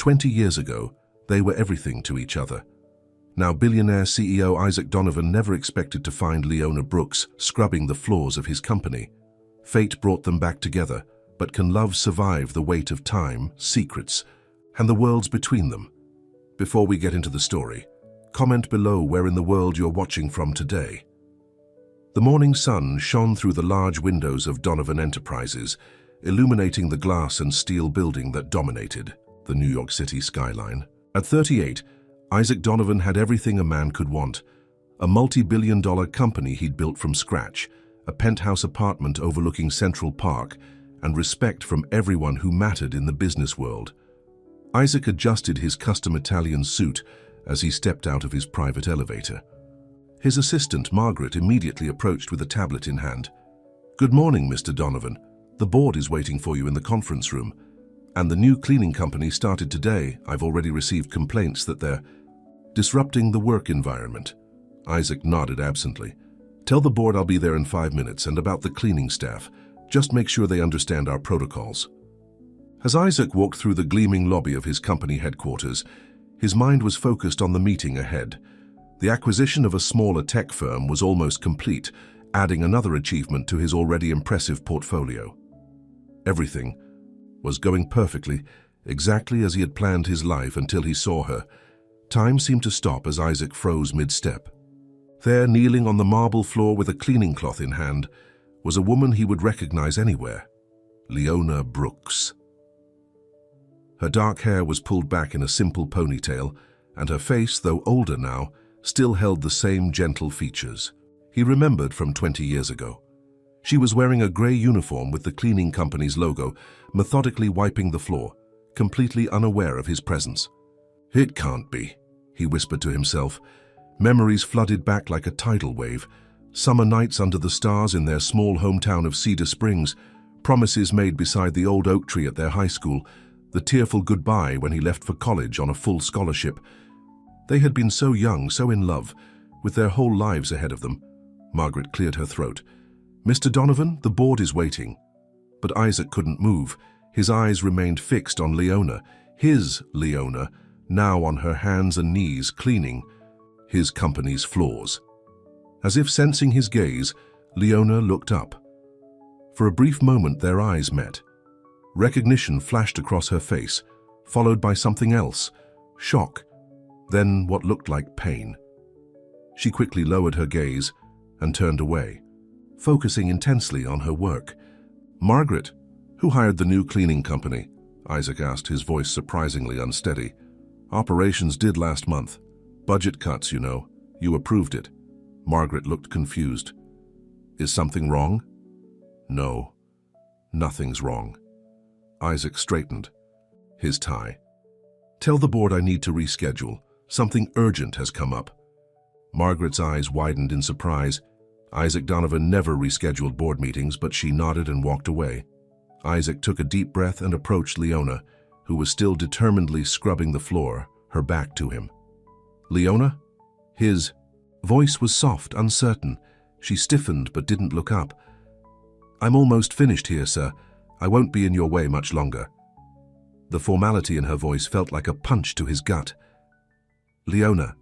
20 years ago, they were everything to each other. Now billionaire CEO Isaac Donovan never expected to find Leona Brooks scrubbing the floors of his company. Fate brought them back together, but can love survive the weight of time, secrets, and the worlds between them? Before we get into the story, comment below where in the world you're watching from today. The morning sun shone through the large windows of Donovan Enterprises, illuminating the glass and steel building that dominated the New York City skyline. At 38, Isaac Donovan had everything a man could want: a multi-billion-dollar company he'd built from scratch, a penthouse apartment overlooking Central Park, and respect from everyone who mattered in the business world. Isaac adjusted his custom Italian suit as he stepped out of his private elevator. His assistant, Margaret, immediately approached with a tablet in hand. "Good morning, Mr. Donovan. The board is waiting for you in the conference room. And the new cleaning company started today. I've already received complaints that they're disrupting the work environment." Isaac nodded absently. "Tell the board I'll be there in 5 minutes, and about the cleaning staff, just make sure they understand our protocols." As Isaac walked through the gleaming lobby of his company headquarters, his mind was focused on the meeting ahead. The acquisition of a smaller tech firm was almost complete, adding another achievement to his already impressive portfolio. Everything was going perfectly, exactly as he had planned his life until he saw her. Time seemed to stop as Isaac froze mid-step. There, kneeling on the marble floor with a cleaning cloth in hand, was a woman he would recognize anywhere: Leona Brooks. Her dark hair was pulled back in a simple ponytail, and her face, though older now, still held the same gentle features he remembered from 20 years ago. She was wearing a gray uniform with the cleaning company's logo, methodically wiping the floor, completely unaware of his presence. "It can't be," he whispered to himself. Memories flooded back like a tidal wave. Summer nights under the stars in their small hometown of Cedar Springs, promises made beside the old oak tree at their high school, the tearful goodbye when he left for college on a full scholarship. They had been so young, so in love, with their whole lives ahead of them. Margaret cleared her throat. "Mr. Donovan, the board is waiting." But Isaac couldn't move. His eyes remained fixed on Leona, his Leona, now on her hands and knees cleaning his company's floors. As if sensing his gaze, Leona looked up. For a brief moment their eyes met. Recognition flashed across her face, followed by something else: shock, then what looked like pain. She quickly lowered her gaze and turned away, focusing intensely on her work. "Margaret, who hired the new cleaning company?" Isaac asked, his voice surprisingly unsteady. "Operations did last month. Budget cuts, you know. You approved it." Margaret looked confused. "Is something wrong?" "No, nothing's wrong." Isaac straightened his tie. "Tell the board I need to reschedule. Something urgent has come up." Margaret's eyes widened in surprise. Isaac Donovan never rescheduled board meetings, but she nodded and walked away. Isaac took a deep breath and approached Leona, who was still determinedly scrubbing the floor, her back to him. "Leona?" His voice was soft, uncertain. She stiffened but didn't look up. "I'm almost finished here, sir. I won't be in your way much longer." The formality in her voice felt like a punch to his gut. "Leona,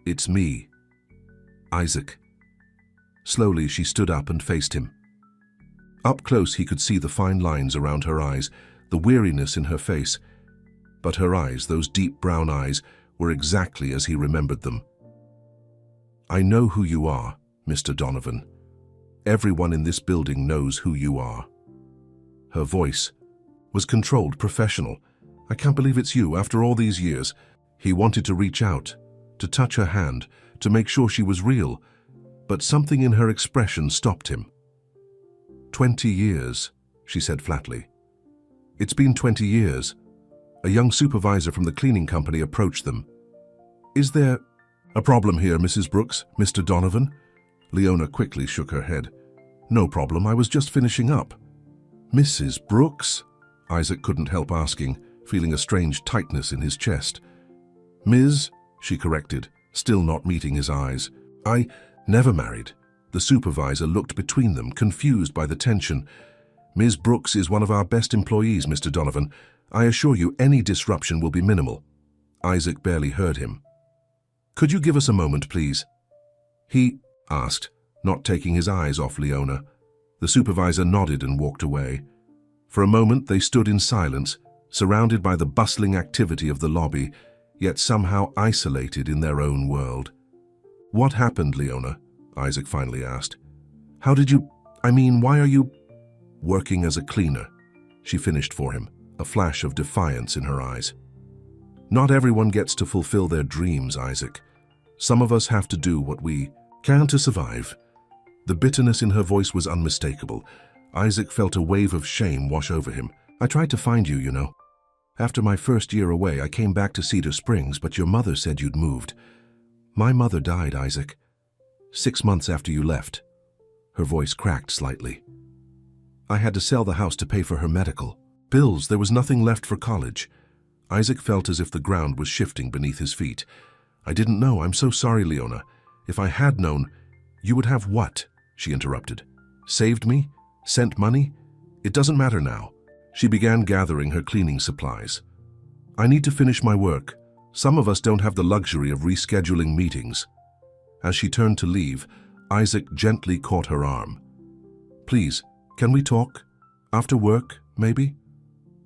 it's me, Isaac." Slowly she stood up and faced him. Up close he could see the fine lines around her eyes, the weariness in her face. But her eyes, those deep brown eyes, were exactly as he remembered them. "I know who you are, Mr. Donovan. Everyone in this building knows who you are." Her voice was controlled, professional. "I can't believe it's you, after all these years." He wanted to reach out, to touch her hand, to make sure she was real, but something in her expression stopped him. 20 years, she said flatly. "It's been 20 years. A young supervisor from the cleaning company approached them. "Is there a problem here, Mrs. Brooks, Mr. Donovan?" Leona quickly shook her head. "No problem, I was just finishing up." "Mrs. Brooks?" Isaac couldn't help asking, feeling a strange tightness in his chest. "Ms.," she corrected, still not meeting his eyes. "I never married." The supervisor looked between them, confused by the tension. "Ms. Brooks is one of our best employees, Mr. Donovan. I assure you any disruption will be minimal." Isaac barely heard him. "Could you give us a moment, please?" he asked, not taking his eyes off Leona. The supervisor nodded and walked away. For a moment they stood in silence, surrounded by the bustling activity of the lobby, yet somehow isolated in their own world. "What happened, Leona?" Isaac finally asked. Why are you working as a cleaner?" She finished for him, a flash of defiance in her eyes. "Not everyone gets to fulfill their dreams, Isaac. Some of us have to do what we can to survive." The bitterness in her voice was unmistakable. Isaac felt a wave of shame wash over him. "I tried to find you, you know. After my first year away, I came back to Cedar Springs, but your mother said you'd moved." "My mother died, Isaac. 6 months after you left." Her voice cracked slightly. "I had to sell the house to pay for her medical bills. There was nothing left for college." Isaac felt as if the ground was shifting beneath his feet. "I didn't know. I'm so sorry, Leona. If I had known—" "You would have what?" she interrupted. "Saved me? Sent money? It doesn't matter now." She began gathering her cleaning supplies. "I need to finish my work. Some of us don't have the luxury of rescheduling meetings." As she turned to leave, Isaac gently caught her arm. "Please, can we talk? After work, maybe?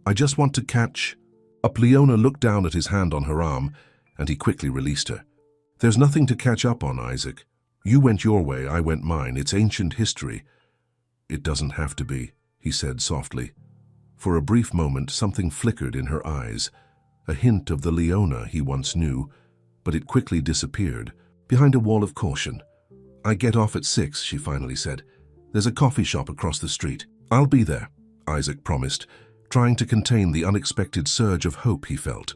I just want to catch up." Leona looked down at his hand on her arm, and he quickly released her. "There's nothing to catch up on, Isaac. You went your way, I went mine. It's ancient history." "It doesn't have to be," he said softly. For a brief moment, something flickered in her eyes, a hint of the Leona he once knew, but it quickly disappeared behind a wall of caution. "I get off at 6, she finally said. "There's a coffee shop across the street." "I'll be there," Isaac promised, trying to contain the unexpected surge of hope he felt.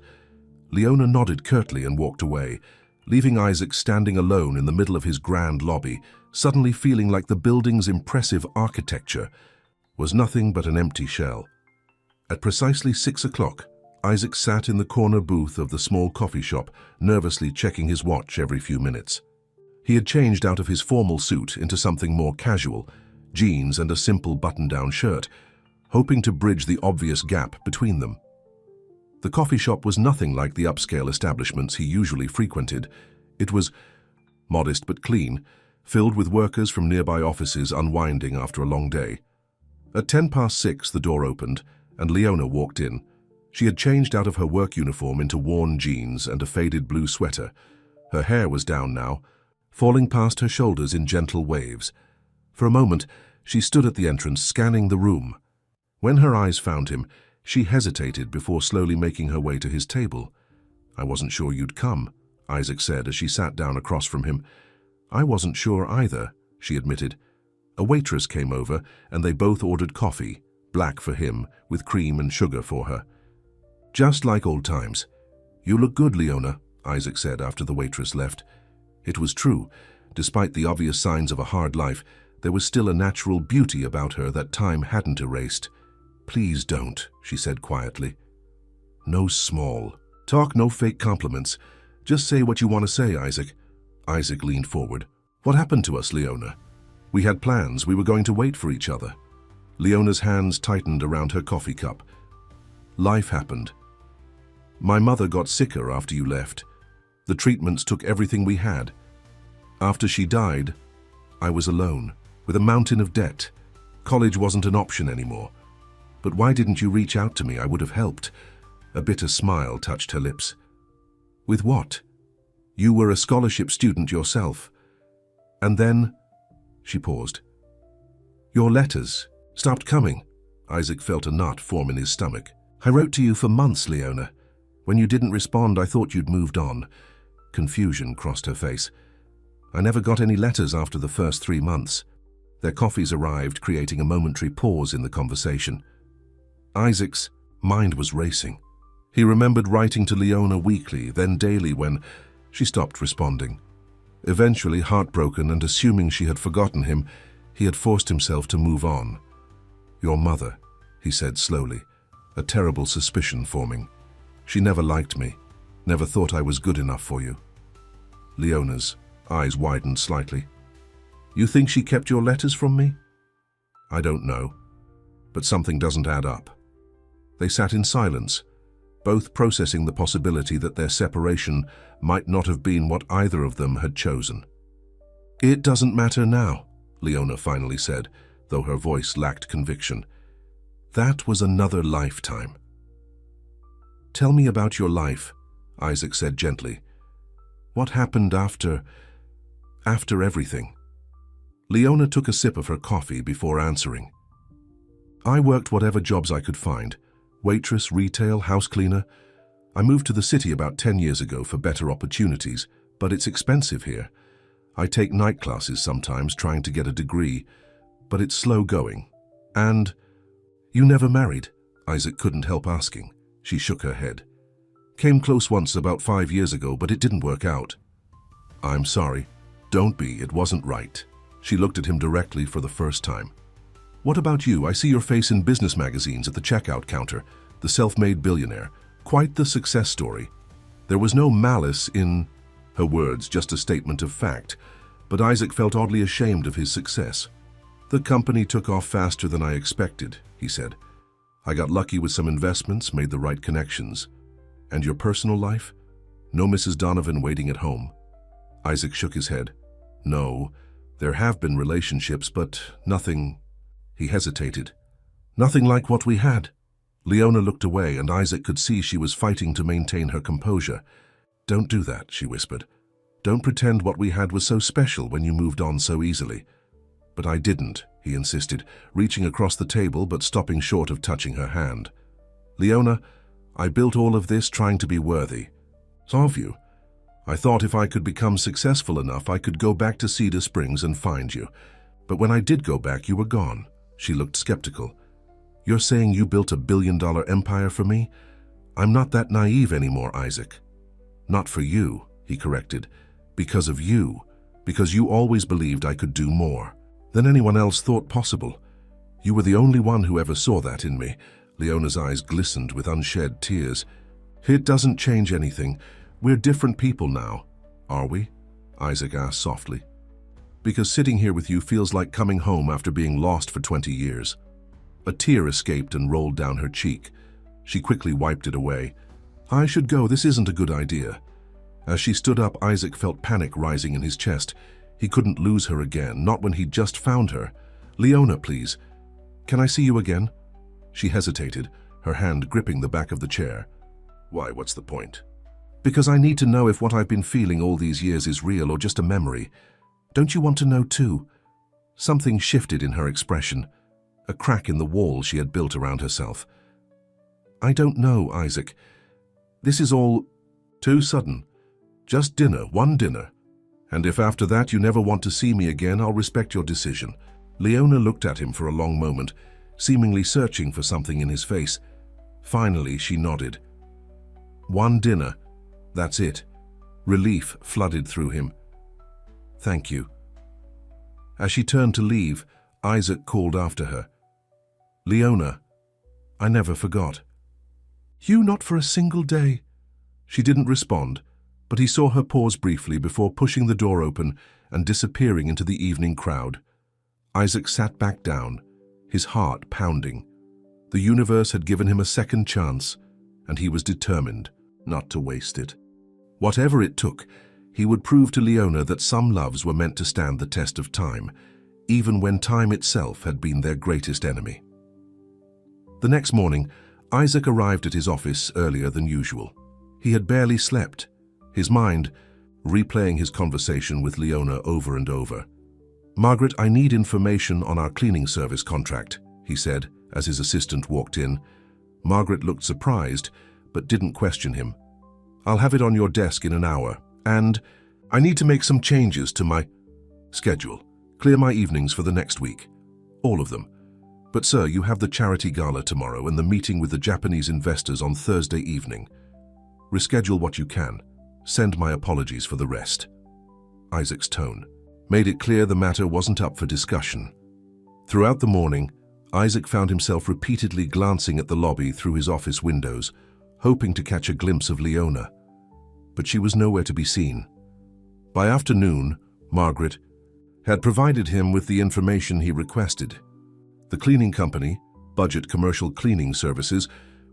Leona nodded curtly and walked away, leaving Isaac standing alone in the middle of his grand lobby, suddenly feeling like the building's impressive architecture was nothing but an empty shell. At precisely 6 o'clock, Isaac sat in the corner booth of the small coffee shop, nervously checking his watch every few minutes. He had changed out of his formal suit into something more casual, jeans and a simple button-down shirt, hoping to bridge the obvious gap between them. The coffee shop was nothing like the upscale establishments he usually frequented. It was modest but clean, filled with workers from nearby offices unwinding after a long day. At 6:10, the door opened, and Leona walked in. She had changed out of her work uniform into worn jeans and a faded blue sweater. Her hair was down now, falling past her shoulders in gentle waves. For a moment, she stood at the entrance, scanning the room. When her eyes found him, she hesitated before slowly making her way to his table. "I wasn't sure you'd come," Isaac said as she sat down across from him. "I wasn't sure either," she admitted. A waitress came over, and they both ordered coffee, black for him, with cream and sugar for her. "Just like old times." "You look good, Leona," Isaac said after the waitress left. It was true. Despite the obvious signs of a hard life, there was still a natural beauty about her that time hadn't erased. "Please don't," she said quietly. "No small talk, no fake compliments. Just say what you want to say, Isaac." Isaac leaned forward. "What happened to us, Leona? We had plans. We were going to wait for each other." Leona's hands tightened around her coffee cup. "Life happened. My mother got sicker after you left. The treatments took everything we had. After she died, I was alone, with a mountain of debt. College wasn't an option anymore. But why didn't you reach out to me? I would have helped." A bitter smile touched her lips. "With what? You were a scholarship student yourself. And then—" she paused. "Your letters stopped coming." Isaac felt a knot form in his stomach. "I wrote to you for months, Leona. When you didn't respond, I thought you'd moved on." Confusion crossed her face. "I never got any letters after the first 3 months." Their coffees arrived, creating a momentary pause in the conversation. Isaac's mind was racing. He remembered writing to Leona weekly, then daily when she stopped responding. Eventually, heartbroken and assuming she had forgotten him, he had forced himself to move on. "Your mother," he said slowly, a terrible suspicion forming. "She never liked me, never thought I was good enough for you." Leona's eyes widened slightly. "You think she kept your letters from me?" "I don't know, but something doesn't add up." They sat in silence, both processing the possibility that their separation might not have been what either of them had chosen. "It doesn't matter now," Leona finally said, though her voice lacked conviction. "That was another lifetime." "Tell me about your life," Isaac said gently. "What happened after everything?" Leona took a sip of her coffee before answering. "I worked whatever jobs I could find. Waitress, retail, house cleaner. I moved to the city about 10 years ago for better opportunities, but it's expensive here. I take night classes sometimes trying to get a degree, but it's slow going. And you never married?" Isaac couldn't help asking. She shook her head. "Came close once about 5 years ago, but it didn't work out." "I'm sorry." "Don't be, it wasn't right." She looked at him directly for the first time. "What about you? I see your face in business magazines at the checkout counter, the self-made billionaire. Quite the success story." There was no malice in her words, just a statement of fact, but Isaac felt oddly ashamed of his success. "The company took off faster than I expected," he said. "I got lucky with some investments, made the right connections. And your personal life? No Mrs. Donovan waiting at home?" Isaac shook his head. "No, there have been relationships, but nothing." He hesitated. "Nothing like what we had." Leona looked away, and Isaac could see she was fighting to maintain her composure. "Don't do that," she whispered. "Don't pretend what we had was so special when you moved on so easily." "But I didn't," he insisted, reaching across the table but stopping short of touching her hand. "Leona, I built all of this trying to be worthy of you. I thought if I could become successful enough, I could go back to Cedar Springs and find you. But when I did go back, you were gone." She looked skeptical. "You're saying you built a billion-dollar empire for me? I'm not that naive anymore, Isaac." "Not for you," he corrected. "Because of you. Because you always believed I could do more than anyone else thought possible. You were the only one who ever saw that in me." Leona's eyes glistened with unshed tears. "It doesn't change anything. We're different people now." "Are we?" Isaac asked softly. "Because sitting here with you feels like coming home after being lost for 20 years. A tear escaped and rolled down her cheek. She quickly wiped it away. "I should go. This isn't a good idea." As she stood up, Isaac felt panic rising in his chest. He couldn't lose her again, not when he'd just found her. "Leona, please. Can I see you again?" She hesitated, her hand gripping the back of the chair. "Why, what's the point?" "Because I need to know if what I've been feeling all these years is real or just a memory. Don't you want to know too?" Something shifted in her expression, a crack in the wall she had built around herself. "I don't know, Isaac. This is all too sudden. Just dinner, one dinner. And if after that you never want to see me again, I'll respect your decision." Leona looked at him for a long moment, seemingly searching for something in his face. Finally, she nodded. "One dinner. That's it." Relief flooded through him. "Thank you." As she turned to leave, Isaac called after her. "Leona, I never forgot." "You not for a single day." She didn't respond, but he saw her pause briefly before pushing the door open and disappearing into the evening crowd. Isaac sat back down, his heart pounding. The universe had given him a second chance, and he was determined not to waste it. Whatever it took, he would prove to Leona that some loves were meant to stand the test of time, even when time itself had been their greatest enemy. The next morning, Isaac arrived at his office earlier than usual. He had barely slept, his mind replaying his conversation with Leona over and over. "Margaret, I need information on our cleaning service contract," he said as his assistant walked in. Margaret looked surprised, but didn't question him. "I'll have it on your desk in an hour, and I need to make some changes to my schedule. Clear my evenings for the next week. All of them. But sir, you have the charity gala tomorrow and the meeting with the Japanese investors on Thursday evening. Reschedule what you can. Send my apologies for the rest." Isaac's tone made it clear the matter wasn't up for discussion. Throughout the morning, Isaac found himself repeatedly glancing at the lobby through his office windows, hoping to catch a glimpse of Leona. But she was nowhere to be seen. By afternoon, Margaret had provided him with the information he requested. The cleaning company, Budget Commercial Cleaning Services,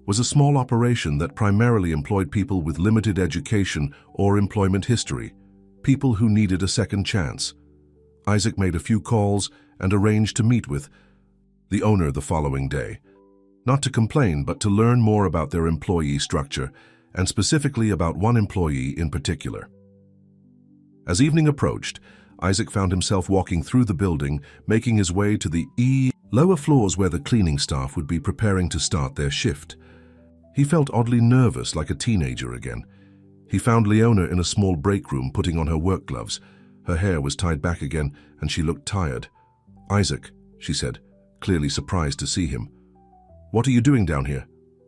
was a small operation that primarily employed people with limited education or employment history, people who needed a second chance. Isaac made a few calls and arranged to meet with the owner the following day, not to complain but to learn more about their employee structure, and specifically about one employee in particular. As evening approached, Isaac found himself walking through the building, making his way to the lower floors where the cleaning staff would be preparing to start their shift. He felt oddly nervous, like a teenager again. He found Leona in a small break room putting on her work gloves. Her hair was tied back again and she looked tired. "Isaac," she said, clearly surprised to see him. "What are you doing down here?"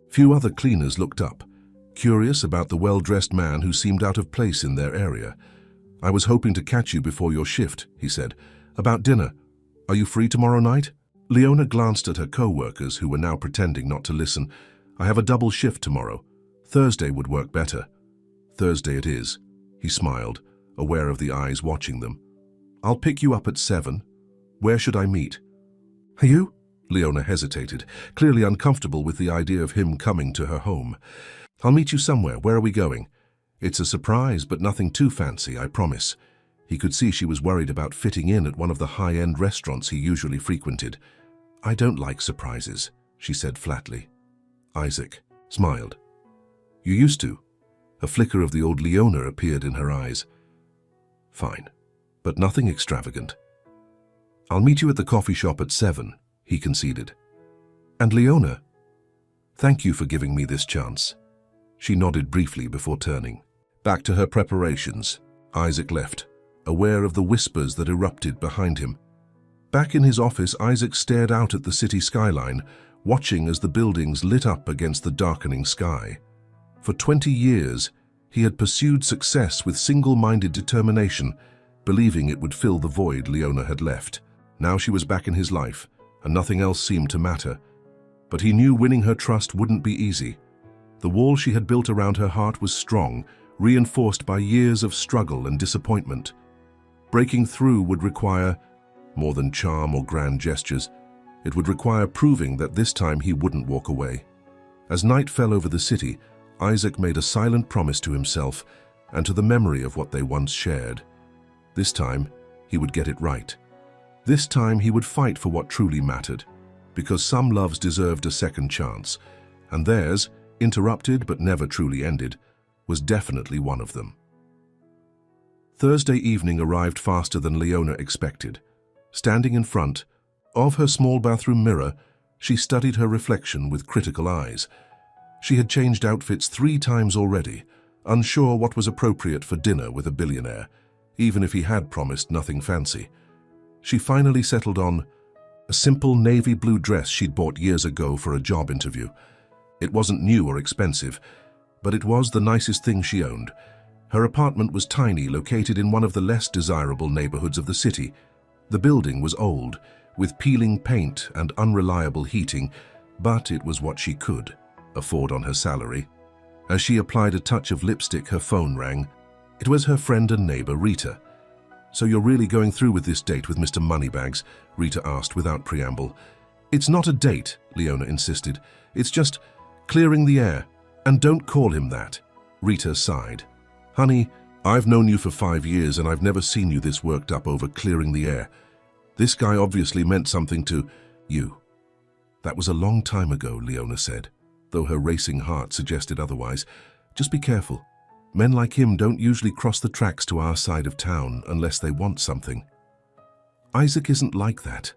Few other cleaners looked up, curious about the well-dressed man who seemed out of place in their area. "I was hoping to catch you before your shift," he said. "About dinner. Are you free tomorrow night?" Leona glanced at her co-workers who were now pretending not to listen. "I have a double shift tomorrow. Thursday would work better." "Thursday it is," he smiled, aware of the eyes watching them. "I'll pick you up at 7. Where should I meet?" "You?" Leona hesitated, clearly uncomfortable with the idea of him coming to her home. "I'll meet you somewhere. Where are we going?" "It's a surprise, but nothing too fancy, I promise." He could see she was worried about fitting in at one of the high-end restaurants he usually frequented. "I don't like surprises," she said flatly. Isaac smiled. "You used to." A flicker of the old Leona appeared in her eyes. "Fine, but nothing extravagant." "I'll meet you at the coffee shop at 7, he conceded. "And Leona, thank you for giving me this chance." She nodded briefly before turning. Back to her preparations, Isaac left, aware of the whispers that erupted behind him. Back in his office, Isaac stared out at the city skyline, watching as the buildings lit up against the darkening sky. For 20 years, he had pursued success with single-minded determination, believing it would fill the void Leona had left. Now she was back in his life, and nothing else seemed to matter. But he knew winning her trust wouldn't be easy. The wall she had built around her heart was strong, reinforced by years of struggle and disappointment. Breaking through would require more than charm or grand gestures. It would require proving that this time he wouldn't walk away. As night fell over the city, Isaac made a silent promise to himself and to the memory of what they once shared. This time, he would get it right. This time he would fight for what truly mattered, because some loves deserved a second chance, and theirs, interrupted but never truly ended, was definitely one of them. Thursday evening arrived faster than Leona expected. Standing in front of her small bathroom mirror, she studied her reflection with critical eyes. She had changed outfits 3 times already, unsure what was appropriate for dinner with a billionaire, even if he had promised nothing fancy. She finally settled on a simple navy blue dress she'd bought years ago for a job interview. It wasn't new or expensive, but it was the nicest thing she owned. Her apartment was tiny, located in one of the less desirable neighborhoods of the city. The building was old, with peeling paint and unreliable heating, but it was what she could afford on her salary. As she applied a touch of lipstick, her phone rang. It was her friend and neighbor, Rita. "So you're really going through with this date with Mr. Moneybags?" Rita asked without preamble. "It's not a date," Leona insisted. "It's just clearing the air. And don't call him that." Rita sighed. "Honey, I've known you for 5 years and I've never seen you this worked up over clearing the air. This guy obviously meant something to you." "That was a long time ago," Leona said, though her racing heart suggested otherwise. "Just be careful. Men like him don't usually cross the tracks to our side of town unless they want something." "Isaac isn't like that,"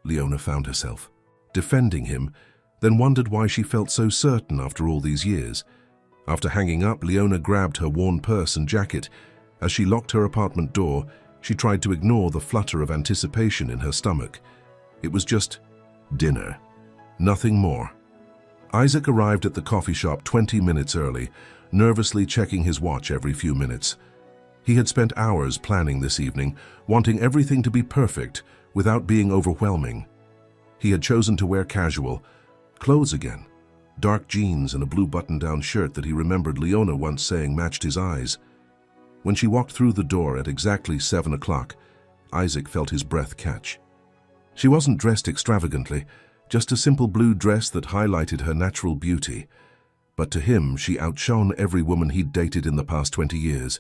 Leona found herself, defending him, then wondered why she felt so certain after all these years. After hanging up, Leona grabbed her worn purse and jacket. As she locked her apartment door, she tried to ignore the flutter of anticipation in her stomach. It was just dinner, nothing more. Isaac arrived at the coffee shop 20 minutes early, nervously checking his watch every few minutes. He had spent hours planning this evening, wanting everything to be perfect without being overwhelming. He had chosen to wear casual clothes again, dark jeans and a blue button-down shirt that he remembered Leona once saying matched his eyes. When she walked through the door at exactly 7 o'clock, Isaac felt his breath catch. She wasn't dressed extravagantly, just a simple blue dress that highlighted her natural beauty. but to him she outshone every woman he'd dated in the past 20 years.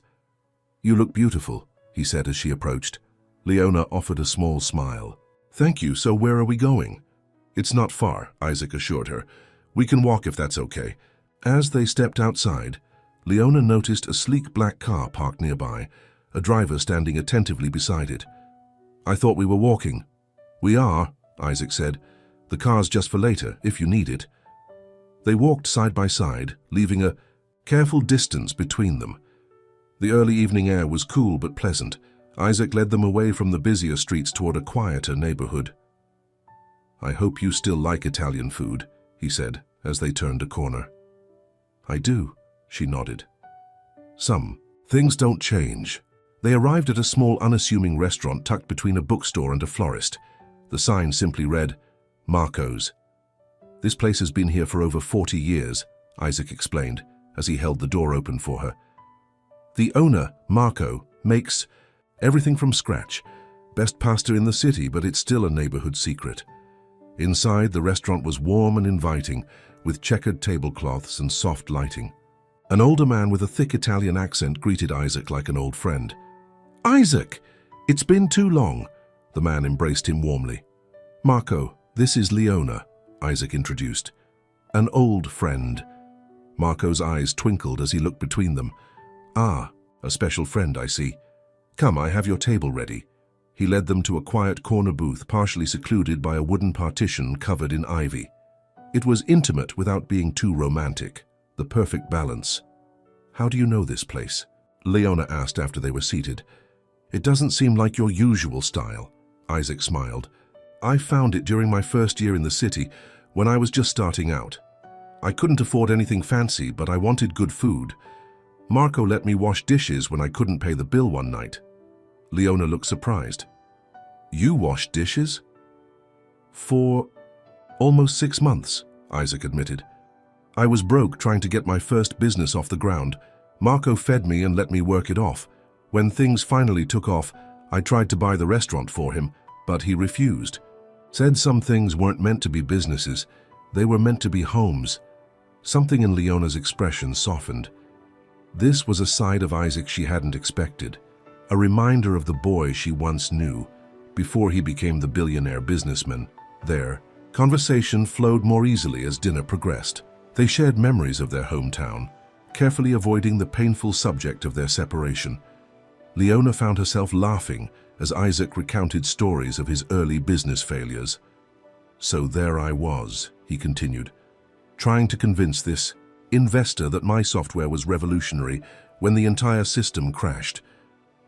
"You look beautiful," he said as she approached. Leona offered a small smile. "Thank you, so where are we going?" "It's not far," Isaac assured her. "We can walk if that's okay." As they stepped outside, Leona noticed a sleek black car parked nearby, a driver standing attentively beside it. "I thought we were walking." "We are," Isaac said. "The car's just for later, if you need it." They walked side by side, leaving a careful distance between them. The early evening air was cool but pleasant. Isaac led them away from the busier streets toward a quieter neighborhood. "I hope you still like Italian food," he said as they turned a corner. "I do," she nodded. "Some things don't change." They arrived at a small, unassuming restaurant tucked between a bookstore and a florist. The sign simply read, "Marco's." "This place has been here for over 40 years, Isaac explained as he held the door open for her. "The owner, Marco, makes everything from scratch. Best pasta in the city, but it's still a neighborhood secret." Inside, the restaurant was warm and inviting, with checkered tablecloths and soft lighting. An older man with a thick Italian accent greeted Isaac like an old friend. "Isaac! It's been too long." The man embraced him warmly. "Marco, this is Leona," Isaac introduced. "An old friend." Marco's eyes twinkled as he looked between them. "Ah, a special friend, I see. Come, I have your table ready." He led them to a quiet corner booth partially secluded by a wooden partition covered in ivy. It was intimate without being too romantic, the perfect balance. "How do you know this place?" Leona asked after they were seated. "It doesn't seem like your usual style," Isaac smiled. "I found it during my first year in the city, when I was just starting out. I couldn't afford anything fancy, but I wanted good food. Marco let me wash dishes when I couldn't pay the bill one night." Leona looked surprised. "You washed dishes?" "For almost 6 months, Isaac admitted. "I was broke trying to get my first business off the ground. Marco fed me and let me work it off. When things finally took off, I tried to buy the restaurant for him, but he refused. Said some things weren't meant to be businesses, they were meant to be homes." Something in Leona's expression softened. This was a side of Isaac she hadn't expected, a reminder of the boy she once knew, before he became the billionaire businessman. Their conversation flowed more easily as dinner progressed. They shared memories of their hometown, carefully avoiding the painful subject of their separation. Leona found herself laughing as Isaac recounted stories of his early business failures. "So there I was," he continued, "trying to convince this investor that my software was revolutionary when the entire system crashed.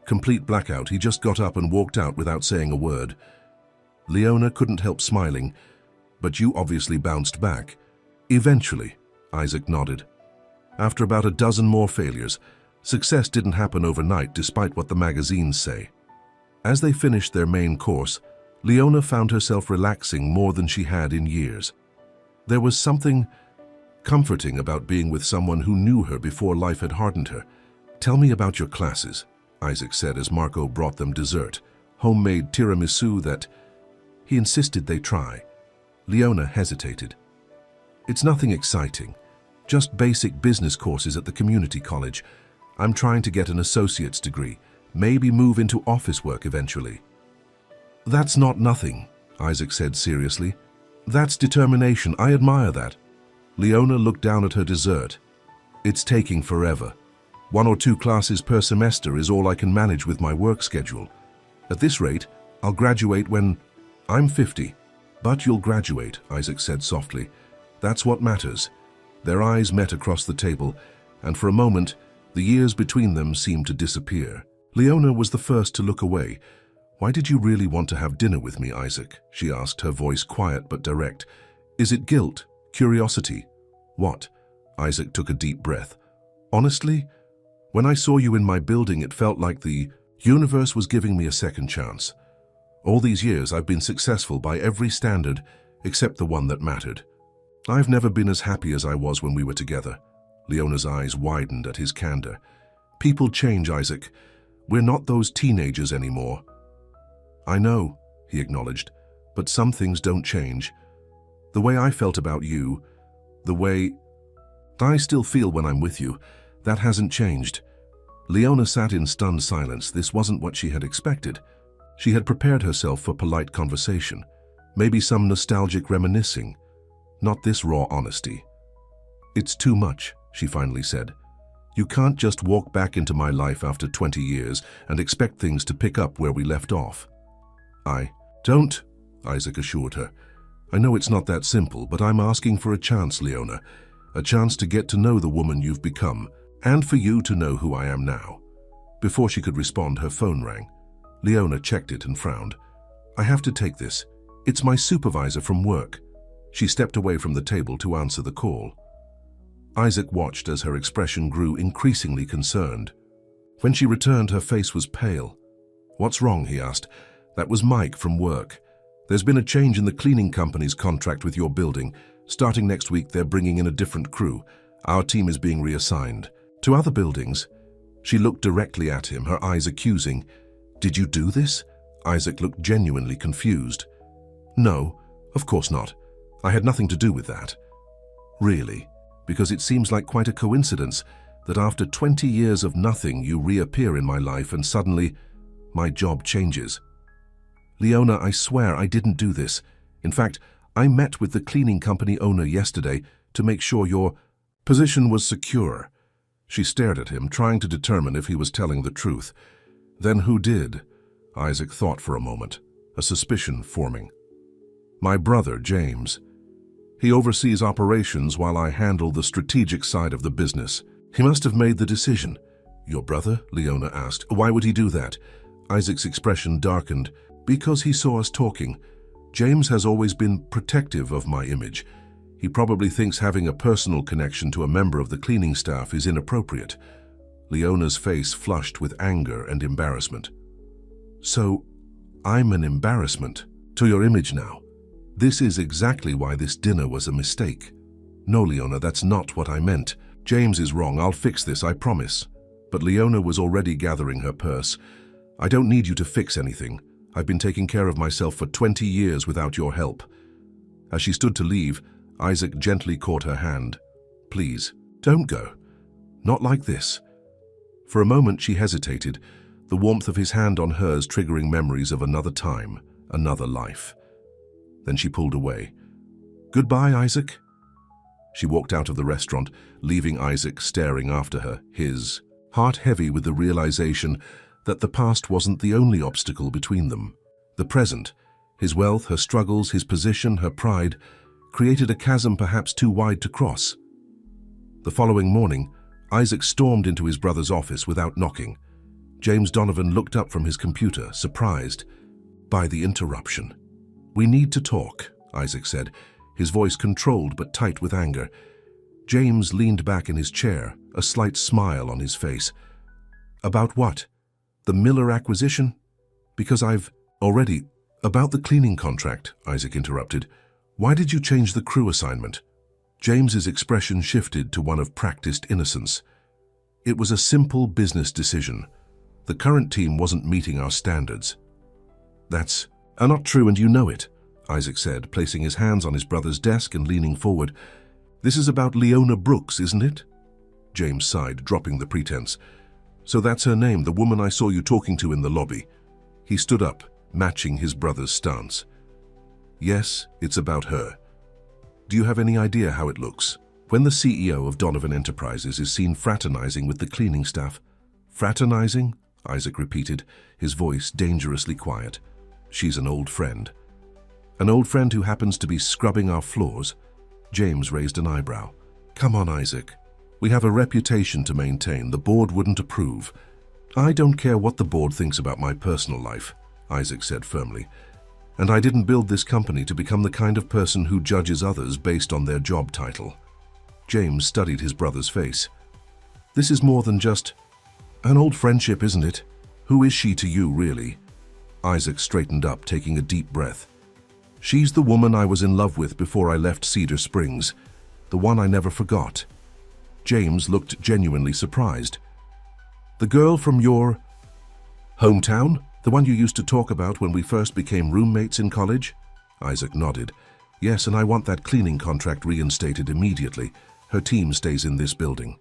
Complete blackout, he just got up and walked out without saying a word." Leona couldn't help smiling. "But you obviously bounced back." "Eventually," Isaac nodded. "After about a dozen more failures, success didn't happen overnight despite what the magazines say." As they finished their main course, Leona found herself relaxing more than she had in years. There was something comforting about being with someone who knew her before life had hardened her. "Tell me about your classes," Isaac said as Marco brought them dessert, homemade tiramisu that he insisted they try. Leona hesitated. "It's nothing exciting, just basic business courses at the community college. I'm trying to get an associate's degree, maybe move into office work eventually." "That's not nothing," Isaac said seriously. "That's determination. I admire that." Leona looked down at her dessert. "It's taking forever. 1 or 2 classes per semester is all I can manage with my work schedule. At this rate, I'll graduate when I'm 50. "But you'll graduate," Isaac said softly. "That's what matters." Their eyes met across the table, and for a moment, the years between them seemed to disappear. Leona was the first to look away. "Why did you really want to have dinner with me, Isaac?" she asked, her voice quiet but direct. "Is it guilt? Curiosity? What?" Isaac took a deep breath. "Honestly, when I saw you in my building, it felt like the universe was giving me a second chance. All these years, I've been successful by every standard except the one that mattered. I've never been as happy as I was when we were together." Leona's eyes widened at his candor. "People change, Isaac. We're not those teenagers anymore." "I know," he acknowledged, "but some things don't change. The way I felt about you, the way..." I still feel when I'm with you. That hasn't changed. Leona sat in stunned silence. This wasn't what she had expected. She had prepared herself for polite conversation, maybe some nostalgic reminiscing, not this raw honesty. "It's too much," she finally said. "You can't just walk back into my life after 20 years and expect things to pick up where we left off." "I don't," Isaac assured her. "I know it's not that simple, but I'm asking for a chance, Leona. A chance to get to know the woman you've become, and for you to know who I am now." Before she could respond, her phone rang. Leona checked it and frowned. "I have to take this. It's my supervisor from work." She stepped away from the table to answer the call. Isaac watched as her expression grew increasingly concerned. When she returned, her face was pale. "What's wrong?" he asked. "That was Mike from work. There's been a change in the cleaning company's contract with your building. Starting next week, they're bringing in a different crew. Our team is being reassigned to other buildings." She looked directly at him, her eyes accusing. "Did you do this?" Isaac looked genuinely confused. "No, of course not. I had nothing to do with that." "Really? Because it seems like quite a coincidence that after 20 years of nothing, you reappear in my life and suddenly my job changes." "Leona, I swear I didn't do this. In fact, I met with the cleaning company owner yesterday to make sure your position was secure." She stared at him, trying to determine if he was telling the truth. "Then who did?" Isaac thought for a moment, a suspicion forming. "My brother, James. He oversees operations while I handle the strategic side of the business. He must have made the decision." "Your brother?" Leona asked. "Why would he do that?" Isaac's expression darkened. "Because he saw us talking. James has always been protective of my image. He probably thinks having a personal connection to a member of the cleaning staff is inappropriate." Leona's face flushed with anger and embarrassment. "So, I'm an embarrassment to your image now? This is exactly why this dinner was a mistake." "No, Leona, that's not what I meant. James is wrong. I'll fix this, I promise." But Leona was already gathering her purse. "I don't need you to fix anything. I've been taking care of myself for 20 years without your help." As she stood to leave, Isaac gently caught her hand. "Please, don't go. Not like this." For a moment she hesitated, the warmth of his hand on hers triggering memories of another time, another life. Then she pulled away. "Goodbye, Isaac." She walked out of the restaurant, leaving Isaac staring after her, his heart heavy with the realization that the past wasn't the only obstacle between them. The present, his wealth, her struggles, his position, her pride, created a chasm perhaps too wide to cross. The following morning, Isaac stormed into his brother's office without knocking. James Donovan looked up from his computer, surprised by the interruption. "We need to talk," Isaac said, his voice controlled but tight with anger. James leaned back in his chair, a slight smile on his face. "About what? The Miller acquisition? Because I've already—" "About the cleaning contract," Isaac interrupted. "Why did you change the crew assignment?" James's expression shifted to one of practiced innocence. "It was a simple business decision. The current team wasn't meeting our standards." "That's not true, and you know it," Isaac said, placing his hands on his brother's desk and leaning forward. "This is about Leona Brooks, isn't it?" James sighed, dropping the pretense. "So that's her name, the woman I saw you talking to in the lobby." He stood up, matching his brother's stance. "Yes, it's about her. Do you have any idea how it looks? When the CEO of Donovan Enterprises is seen fraternizing with the cleaning staff." "Fraternizing?" Isaac repeated, his voice dangerously quiet. "She's an old friend." "An old friend who happens to be scrubbing our floors?" James raised an eyebrow. "Come on, Isaac. We have a reputation to maintain. The board wouldn't approve." "I don't care what the board thinks about my personal life," Isaac said firmly. "And I didn't build this company to become the kind of person who judges others based on their job title." James studied his brother's face. "This is more than just an old friendship, isn't it? Who is she to you, really?" Isaac straightened up, taking a deep breath. "She's the woman I was in love with before I left Cedar Springs, the one I never forgot." James looked genuinely surprised. "The girl from your hometown? The one you used to talk about when we first became roommates in college?" Isaac nodded. "Yes, and I want that cleaning contract reinstated immediately. Her team stays in this building.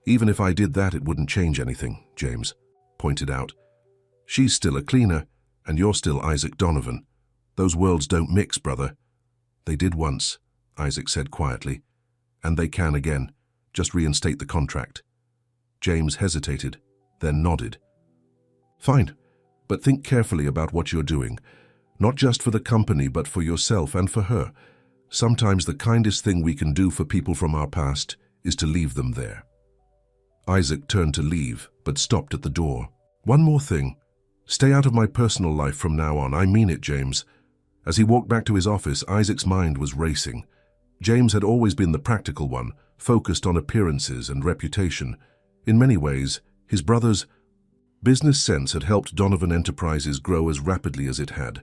Even if I did that, it wouldn't change anything, James pointed out. She's still a cleaner, and you're still Isaac Donovan. Those worlds don't mix, brother. They did once, Isaac said quietly. And they can again. Just reinstate the contract. James hesitated, then nodded. Fine, but think carefully about what you're doing. Not just for the company, but for yourself and for her. Sometimes the kindest thing we can do for people from our past is to leave them there. Isaac turned to leave, but stopped at the door. One more thing. Stay out of my personal life from now on. I mean it, James. As he walked back to his office, Isaac's mind was racing. James had always been the practical one, focused on appearances and reputation. In many ways, his brother's business sense had helped Donovan Enterprises grow as rapidly as it had.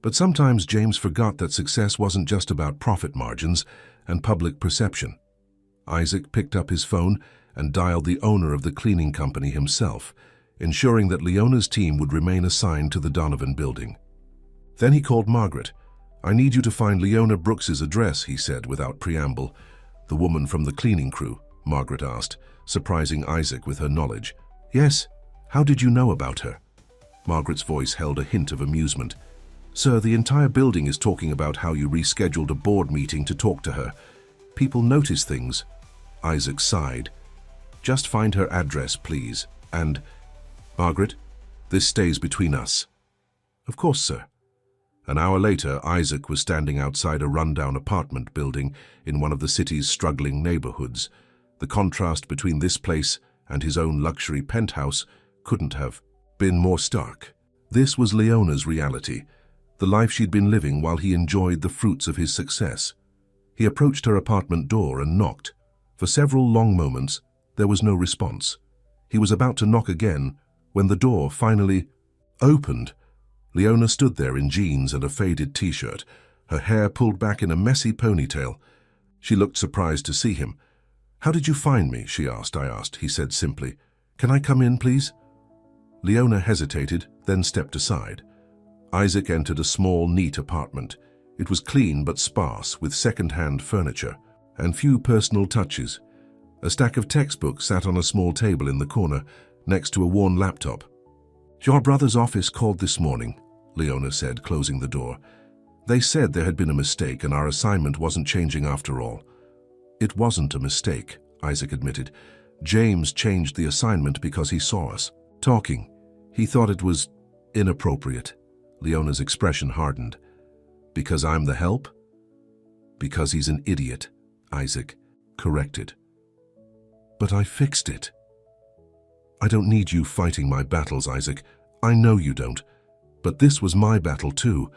But sometimes James forgot that success wasn't just about profit margins and public perception. Isaac picked up his phone and dialed the owner of the cleaning company himself, ensuring that Leona's team would remain assigned to the Donovan building. Then he called Margaret. I need you to find Leona Brooks's address, he said without preamble. The woman from the cleaning crew, Margaret asked, surprising Isaac with her knowledge. Yes, how did you know about her? Margaret's voice held a hint of amusement. Sir, the entire building is talking about how you rescheduled a board meeting to talk to her. People notice things. Isaac sighed. Just find her address, please. And, Margaret, this stays between us. Of course, sir. An hour later, Isaac was standing outside a rundown apartment building in one of the city's struggling neighborhoods. The contrast between this place and his own luxury penthouse couldn't have been more stark. This was Leona's reality, the life she'd been living while he enjoyed the fruits of his success. He approached her apartment door and knocked. For several long moments, there was no response. He was about to knock again when the door finally opened. Leona stood there in jeans and a faded t-shirt, her hair pulled back in a messy ponytail. She looked surprised to see him. How did you find me? She asked. I asked, he said simply. Can I come in, please? Leona hesitated, then stepped aside. Isaac entered a small, neat apartment. It was clean but sparse, with second-hand furniture and few personal touches. A stack of textbooks sat on a small table in the corner, next to a worn laptop. Your brother's office called this morning, Leona said, closing the door. They said there had been a mistake and our assignment wasn't changing after all. It wasn't a mistake, Isaac admitted. James changed the assignment because he saw us talking. He thought it was inappropriate. Leona's expression hardened. Because I'm the help? Because he's an idiot, Isaac corrected. But I fixed it. I don't need you fighting my battles, Isaac. I know you don't. But this was my battle too.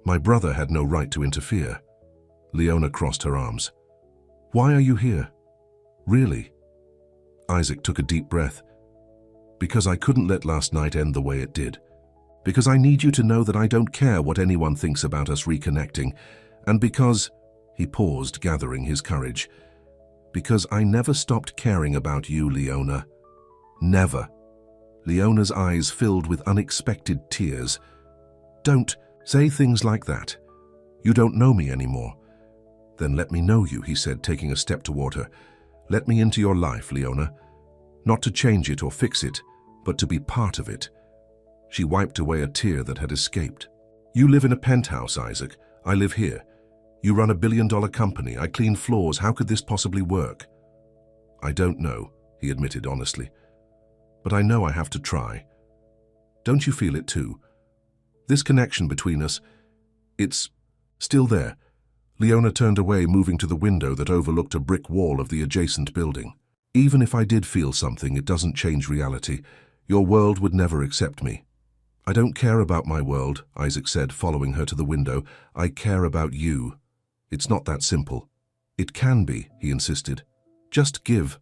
My brother had no right to interfere. Leona crossed her arms. Why are you here? Really? Isaac took a deep breath. Because I couldn't let last night end the way it did. Because I need you to know that I don't care what anyone thinks about us reconnecting. And because, he paused, gathering his courage, because I never stopped caring about you, Leona. Never. Leona's eyes filled with unexpected tears. Don't say things like that. You don't know me anymore. Then let me know you, he said, taking a step toward her. Let me into your life, Leona. Not to change it or fix it, but to be part of it. She wiped away a tear that had escaped. You live in a penthouse, Isaac. I live here. You run a billion-dollar company. I clean floors. How could this possibly work? I don't know, he admitted honestly. But I know I have to try. Don't you feel it too? This connection between us, it's still there. Leona turned away, moving to the window that overlooked a brick wall of the adjacent building. Even if I did feel something, it doesn't change reality. Your world would never accept me. I don't care about my world, Isaac said, following her to the window. I care about you. It's not that simple. It can be, he insisted. Just give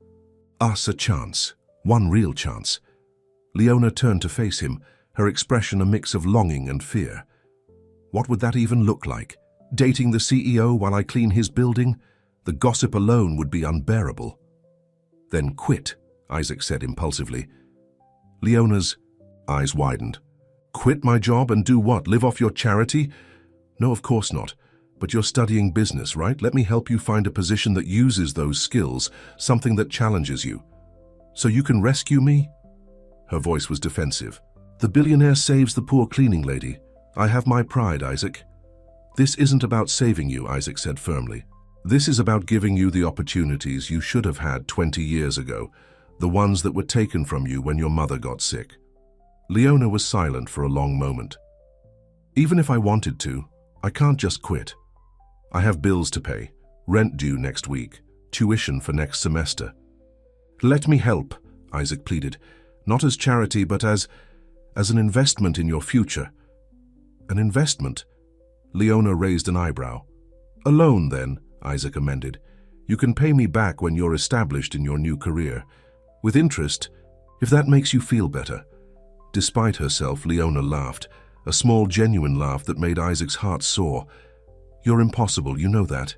us a chance. One real chance. Leona turned to face him, her expression a mix of longing and fear. What would that even look like? Dating the CEO while I clean his building? The gossip alone would be unbearable. Then quit, Isaac said impulsively. Leona's eyes widened. Quit my job and do what? Live off your charity? No, of course not. But you're studying business, right? Let me help you find a position that uses those skills, something that challenges you. So you can rescue me? Her voice was defensive. The billionaire saves the poor cleaning lady. I have my pride, Isaac. This isn't about saving you, Isaac said firmly. This is about giving you the opportunities you should have had 20 years ago, the ones that were taken from you when your mother got sick. Leona was silent for a long moment. Even if I wanted to, I can't just quit. I have bills to pay, rent due next week, tuition for next semester. Let me help, Isaac pleaded, not as charity but as an investment in your future. An investment? Leona raised an eyebrow. A loan then, Isaac amended. You can pay me back when you're established in your new career. With interest, if that makes you feel better. Despite herself, Leona laughed, a small, genuine laugh that made Isaac's heart soar. You're impossible, you know that.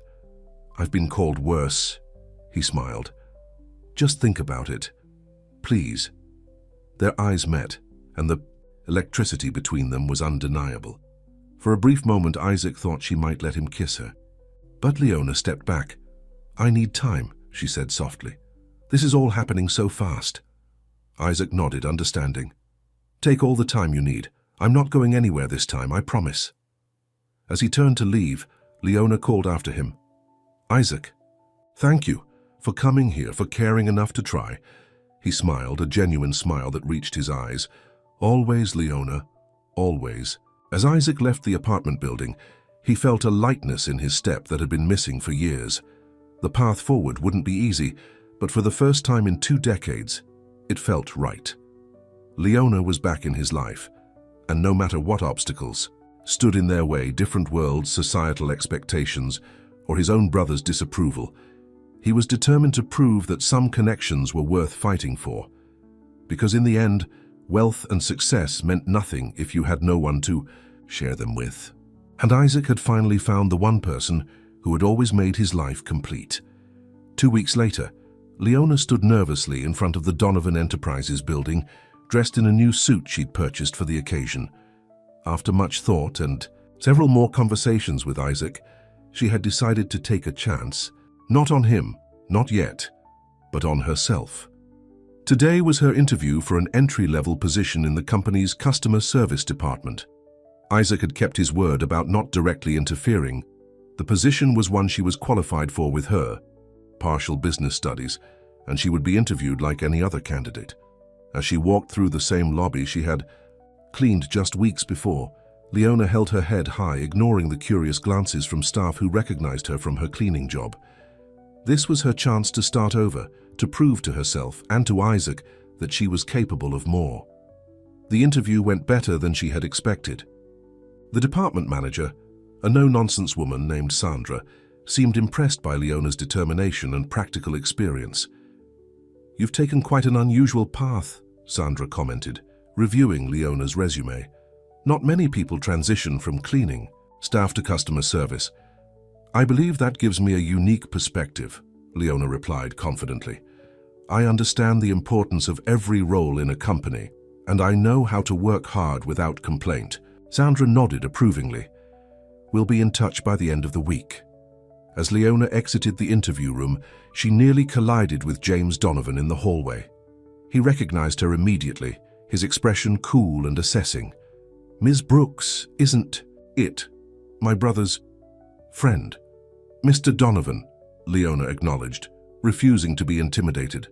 I've been called worse, he smiled. Just think about it. Please. Their eyes met, and the electricity between them was undeniable. For a brief moment, Isaac thought she might let him kiss her. But Leona stepped back. I need time, she said softly. This is all happening so fast. Isaac nodded, understanding. Take all the time you need. I'm not going anywhere this time, I promise. As he turned to leave, Leona called after him. Isaac, thank you for coming here, for caring enough to try. He smiled, a genuine smile that reached his eyes. Always, Leona, always. As Isaac left the apartment building, he felt a lightness in his step that had been missing for years. The path forward wouldn't be easy, but for the first time in 2 decades, it felt right. Leona was back in his life, and no matter what obstacles stood in their way, different worlds, societal expectations, or his own brother's disapproval, he was determined to prove that some connections were worth fighting for. Because in the end, wealth and success meant nothing if you had no one to share them with. And Isaac had finally found the one person who had always made his life complete. 2 weeks later, Leona stood nervously in front of the Donovan Enterprises building, dressed in a new suit she'd purchased for the occasion. After much thought and several more conversations with Isaac, she had decided to take a chance, not on him, not yet, but on herself. Today was her interview for an entry-level position in the company's customer service department. Isaac had kept his word about not directly interfering. The position was one she was qualified for with her, partial business studies, and she would be interviewed like any other candidate. As she walked through the same lobby she had cleaned just weeks before, Leona held her head high, ignoring the curious glances from staff who recognized her from her cleaning job. This was her chance to start over, to prove to herself and to Isaac that she was capable of more. The interview went better than she had expected. The department manager, a no-nonsense woman named Sandra, seemed impressed by Leona's determination and practical experience. You've taken quite an unusual path, Sandra commented, reviewing Leona's resume. Not many people transition from cleaning staff to customer service. I believe that gives me a unique perspective, Leona replied confidently. I understand the importance of every role in a company, and I know how to work hard without complaint. Sandra nodded approvingly. We'll be in touch by the end of the week. As Leona exited the interview room, she nearly collided with James Donovan in the hallway. He recognized her immediately, his expression cool and assessing. Ms. Brooks isn't it, my brother's friend. Mr. Donovan, Leona acknowledged, refusing to be intimidated.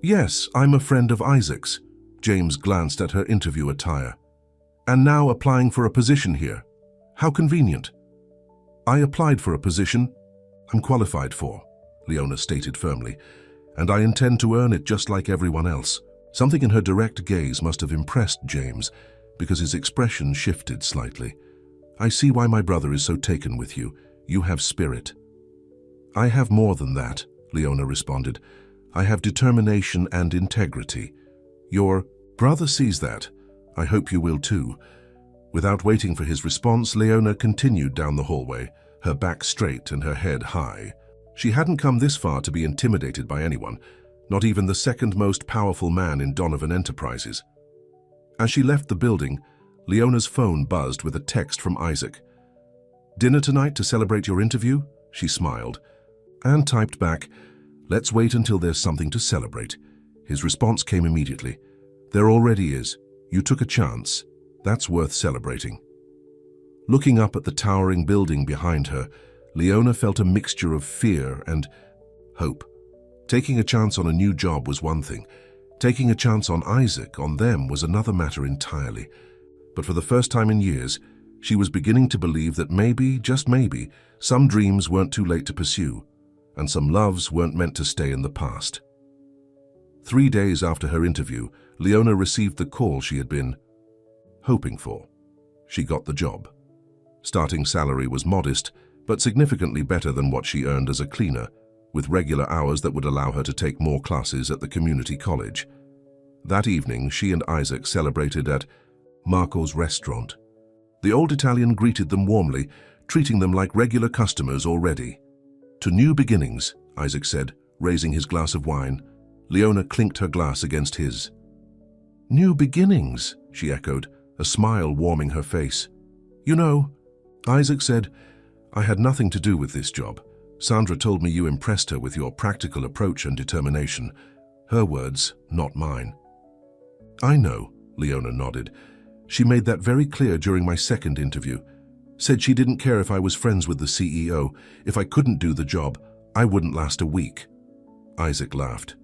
Yes, I'm a friend of Isaac's. James glanced at her interview attire. And now applying for a position here. How convenient. I applied for a position I'm qualified for, Leona stated firmly, and I intend to earn it just like everyone else. Something in her direct gaze must have impressed James, because his expression shifted slightly. I see why my brother is so taken with you. You have spirit. I have more than that, Leona responded. I have determination and integrity. Your brother sees that. I hope you will too. Without waiting for his response, Leona continued down the hallway, her back straight and her head high. She hadn't come this far to be intimidated by anyone, not even the second most powerful man in Donovan Enterprises. As she left the building, Leona's phone buzzed with a text from Isaac. Dinner tonight to celebrate your interview? She smiled, and typed back, let's wait until there's something to celebrate. His response came immediately. There already is. You took a chance. That's worth celebrating. Looking up at the towering building behind her, Leona felt a mixture of fear and hope. Taking a chance on a new job was one thing. Taking a chance on Isaac, on them, was another matter entirely. But for the first time in years, she was beginning to believe that maybe, just maybe, some dreams weren't too late to pursue, and some loves weren't meant to stay in the past. 3 days after her interview, Leona received the call she had been hoping for. She got the job. Starting salary was modest, but significantly better than what she earned as a cleaner, with regular hours that would allow her to take more classes at the community college. That evening, she and Isaac celebrated at Marco's restaurant. The old Italian greeted them warmly, treating them like regular customers already. To new beginnings, Isaac said, raising his glass of wine. Leona clinked her glass against his. New beginnings, she echoed, a smile warming her face. You know, Isaac said, I had nothing to do with this job. Sandra told me you impressed her with your practical approach and determination. Her words, not mine. I know, Leona nodded. She made that very clear during my second interview. Said she didn't care if I was friends with the CEO. If I couldn't do the job, I wouldn't last a week. Isaac laughed.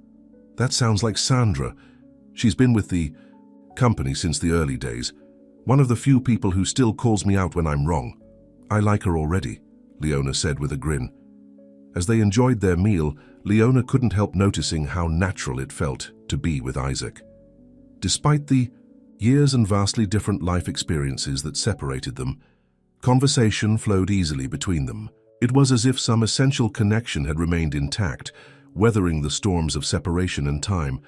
That sounds like Sandra. She's been with the company since the early days. One of the few people who still calls me out when I'm wrong. I like her already, Leona said with a grin. As they enjoyed their meal, Leona couldn't help noticing how natural it felt to be with Isaac. Despite the years and vastly different life experiences that separated them, conversation flowed easily between them. It was as if some essential connection had remained intact, weathering the storms of separation and time.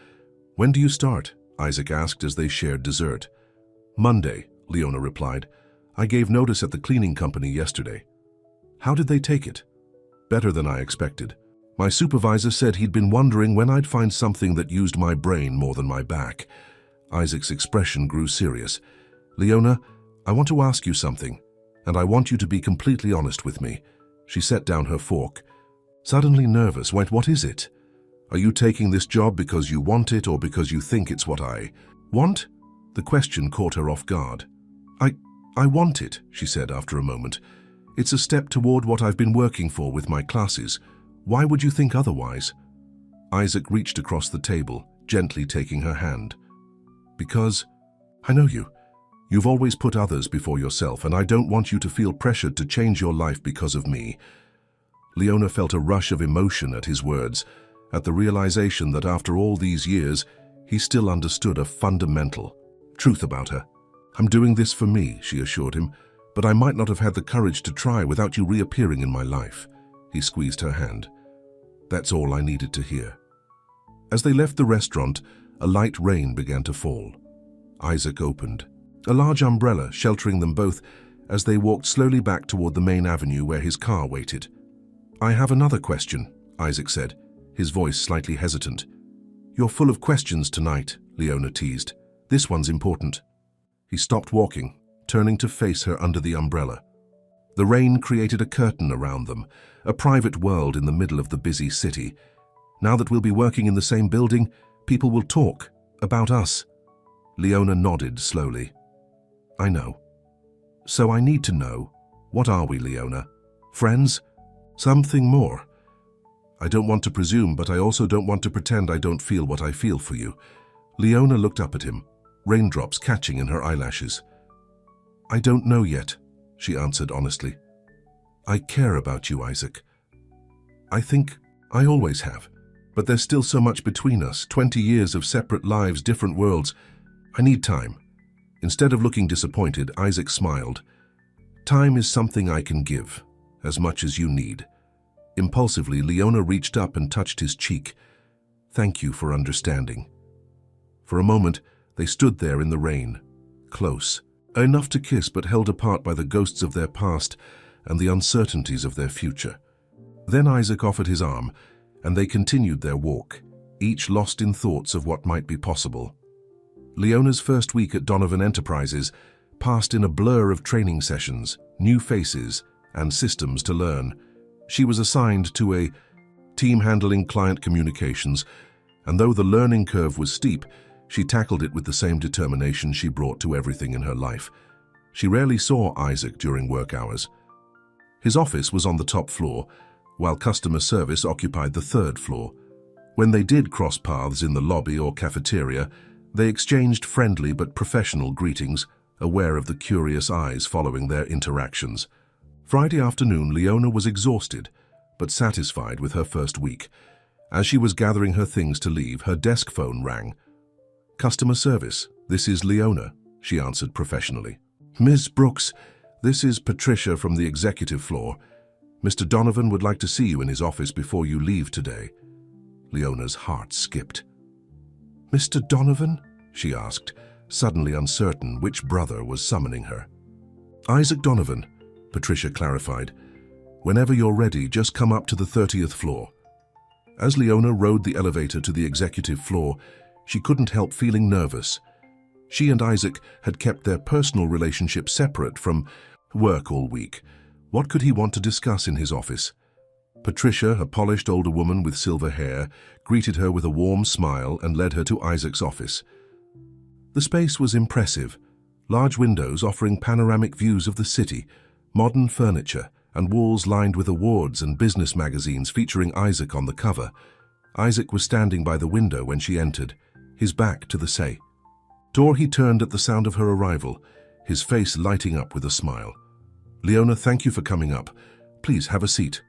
When do you start? Isaac asked as they shared dessert. Monday, Leona replied. I gave notice at the cleaning company yesterday. How did they take it? Better than I expected. My supervisor said he'd been wondering when I'd find something that used my brain more than my back. Isaac's expression grew serious. Leona, I want to ask you something, and I want you to be completely honest with me. She set down her fork. Suddenly nervous, went, what is it? Are you taking this job because you want it or because you think it's what I want? The question caught her off guard. I want it, she said after a moment. It's a step toward what I've been working for with my classes. Why would you think otherwise? Isaac reached across the table, gently taking her hand. Because I know you. You've always put others before yourself, and I don't want you to feel pressured to change your life because of me. Leona felt a rush of emotion at his words, at the realization that after all these years, he still understood a fundamental truth about her. I'm doing this for me, she assured him, but I might not have had the courage to try without you reappearing in my life. He squeezed her hand. That's all I needed to hear. As they left the restaurant, a light rain began to fall. Isaac opened a large umbrella sheltering them both as they walked slowly back toward the main avenue where his car waited. I have another question, Isaac said, his voice slightly hesitant. You're full of questions tonight, Leona teased. This one's important. He stopped walking, turning to face her under the umbrella. The rain created a curtain around them, a private world in the middle of the busy city. Now that we'll be working in the same building, people will talk about us. Leona nodded slowly. I know. So I need to know, what are we, Leona? Friends? Something more? I don't want to presume, but I also don't want to pretend I don't feel what I feel for you. Leona looked up at him, raindrops catching in her eyelashes. I don't know yet, she answered honestly. I care about you, Isaac. I think I always have. But there's still so much between us, 20 years of separate lives, different worlds. I need time. Instead of looking disappointed, Isaac smiled. Time is something I can give, as much as you need. Impulsively, Leona reached up and touched his cheek. Thank you for understanding. For a moment, they stood there in the rain, close, enough to kiss but held apart by the ghosts of their past and the uncertainties of their future. Then Isaac offered his arm, and they continued their walk, each lost in thoughts of what might be possible. Leona's first week at Donovan Enterprises passed in a blur of training sessions, new faces, and systems to learn. She was assigned to a team handling client communications, and though the learning curve was steep, she tackled it with the same determination she brought to everything in her life. She rarely saw Isaac during work hours. His office was on the top floor, while customer service occupied the third floor. When they did cross paths in the lobby or cafeteria, they exchanged friendly but professional greetings, aware of the curious eyes following their interactions. Friday afternoon, Leona was exhausted, but satisfied with her first week. As she was gathering her things to leave, her desk phone rang. "Customer service, this is Leona," she answered professionally. "Ms. Brooks, this is Patricia from the executive floor. Mr. Donovan would like to see you in his office before you leave today." Leona's heart skipped. "Mr. Donovan?" she asked, suddenly uncertain which brother was summoning her. "Isaac Donovan," Patricia clarified. "Whenever you're ready, just come up to the 30th floor." As Leona rode the elevator to the executive floor, she couldn't help feeling nervous. She and Isaac had kept their personal relationship separate from work all week. What could he want to discuss in his office? Patricia, a polished older woman with silver hair, greeted her with a warm smile and led her to Isaac's office. The space was impressive. Large windows offering panoramic views of the city, modern furniture, and walls lined with awards and business magazines featuring Isaac on the cover. Isaac was standing by the window when she entered, his back to the door. He turned at the sound of her arrival, his face lighting up with a smile. "Leona, thank you for coming up. Please have a seat."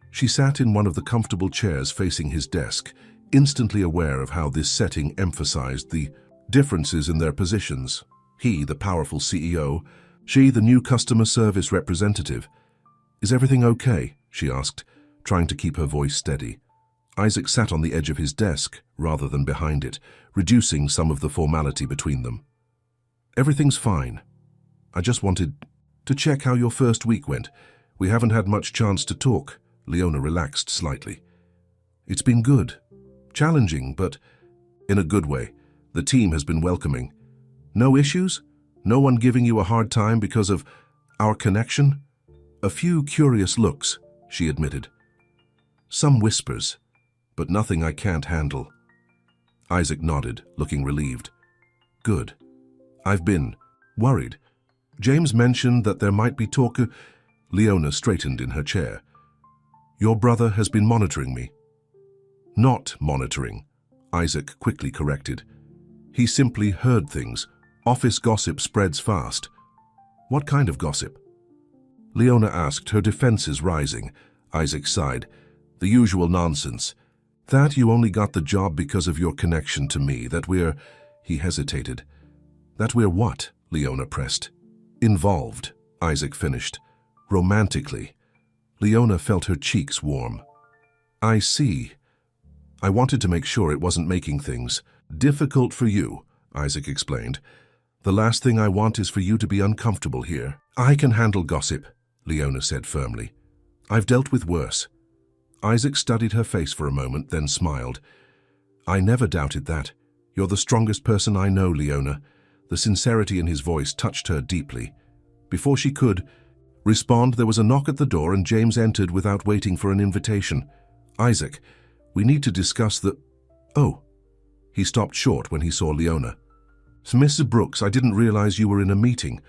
She sat in one of the comfortable chairs facing his desk, instantly aware of how this setting emphasized the differences in their positions. He, the powerful CEO, she, the new customer service representative. "Is everything okay?" she asked, trying to keep her voice steady. Isaac sat on the edge of his desk rather than behind it, reducing some of the formality between them. "Everything's fine. I just wanted to check how your first week went. We haven't had much chance to talk." Leona relaxed slightly. "It's been good. Challenging, but in a good way. The team has been welcoming. No issues? No one giving you a hard time because of our connection?" "A few curious looks," she admitted. "Some whispers, but nothing I can't handle." Isaac nodded, looking relieved. "Good. I've been worried. James mentioned that there might be talk." Leona straightened in her chair. "Your brother has been monitoring me." "Not monitoring," Isaac quickly corrected. "He simply heard things. Office gossip spreads fast." "What kind of gossip?" Leona asked, her defenses rising. Isaac sighed. "The usual nonsense. That you only got the job because of your connection to me, that we're—" He hesitated. "That we're what?" Leona pressed. "Involved," Isaac finished. "Romantically." Leona felt her cheeks warm. "I see. I wanted to make sure it wasn't making things difficult for you," Isaac explained. "The last thing I want is for you to be uncomfortable here." "I can handle gossip," Leona said firmly. "I've dealt with worse." Isaac studied her face for a moment, then smiled. "I never doubted that. You're the strongest person I know, Leona." The sincerity in his voice touched her deeply. Before she could respond, there was a knock at the door and James entered without waiting for an invitation. "Isaac, we need to discuss the—" "Oh." He stopped short when he saw Leona. "Mrs. Brooks, I didn't realize you were in a meeting."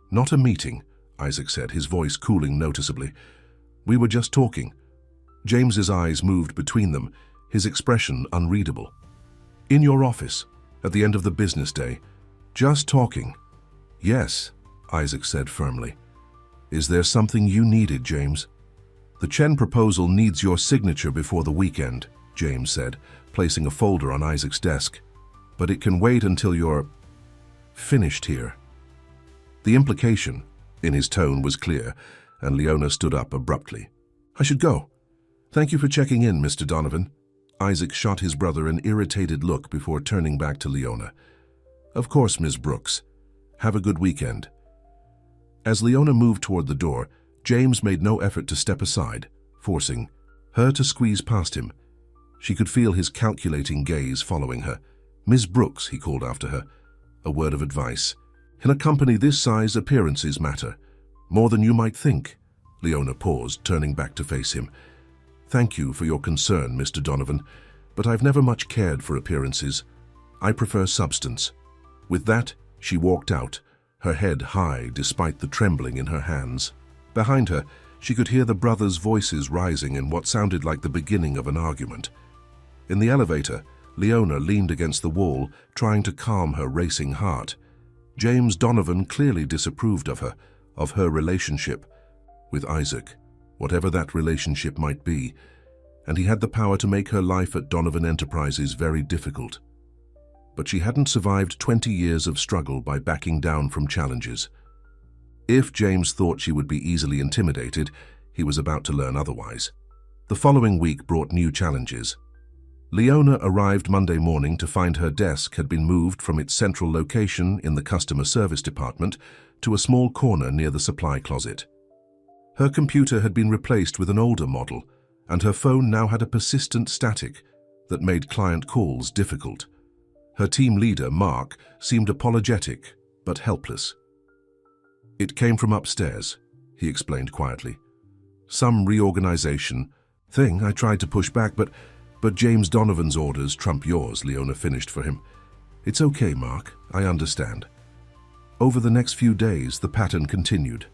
"Not a meeting," Isaac said, his voice cooling noticeably. "We were just talking." James's eyes moved between them, his expression unreadable. "In your office, at the end of the business day. Just talking." "Yes," Isaac said firmly. "Is there something you needed, James?" "The Chen proposal needs your signature before the weekend," James said, placing a folder on Isaac's desk. "But it can wait until you're finished here." The implication in his tone was clear, and Leona stood up abruptly. "I should go. Thank you for checking in, Mr. Donovan." Isaac shot his brother an irritated look before turning back to Leona. "Of course, Ms. Brooks. Have a good weekend." As Leona moved toward the door, James made no effort to step aside, forcing her to squeeze past him. She could feel his calculating gaze following her. "Ms. Brooks," he called after her, a word of advice. "In a company this size, appearances matter. More than you might think." Leona paused, turning back to face him. "Thank you for your concern, Mr. Donovan, but I've never much cared for appearances. I prefer substance." With that, she walked out, her head high despite the trembling in her hands. Behind her, she could hear the brothers' voices rising in what sounded like the beginning of an argument. In the elevator, Leona leaned against the wall, trying to calm her racing heart. James Donovan clearly disapproved of her relationship with Isaac, whatever that relationship might be, and he had the power to make her life at Donovan Enterprises very difficult. But she hadn't survived 20 years of struggle by backing down from challenges. If James thought she would be easily intimidated, he was about to learn otherwise. The following week brought new challenges. Leona arrived Monday morning to find her desk had been moved from its central location in the customer service department to a small corner near the supply closet. Her computer had been replaced with an older model, and her phone now had a persistent static that made client calls difficult. Her team leader, Mark, seemed apologetic but helpless. "It came from upstairs," he explained quietly. "Some reorganization thing I tried to push back, but James Donovan's orders trump yours," Leona finished for him. "It's okay, Mark, I understand." Over the next few days, the pattern continued.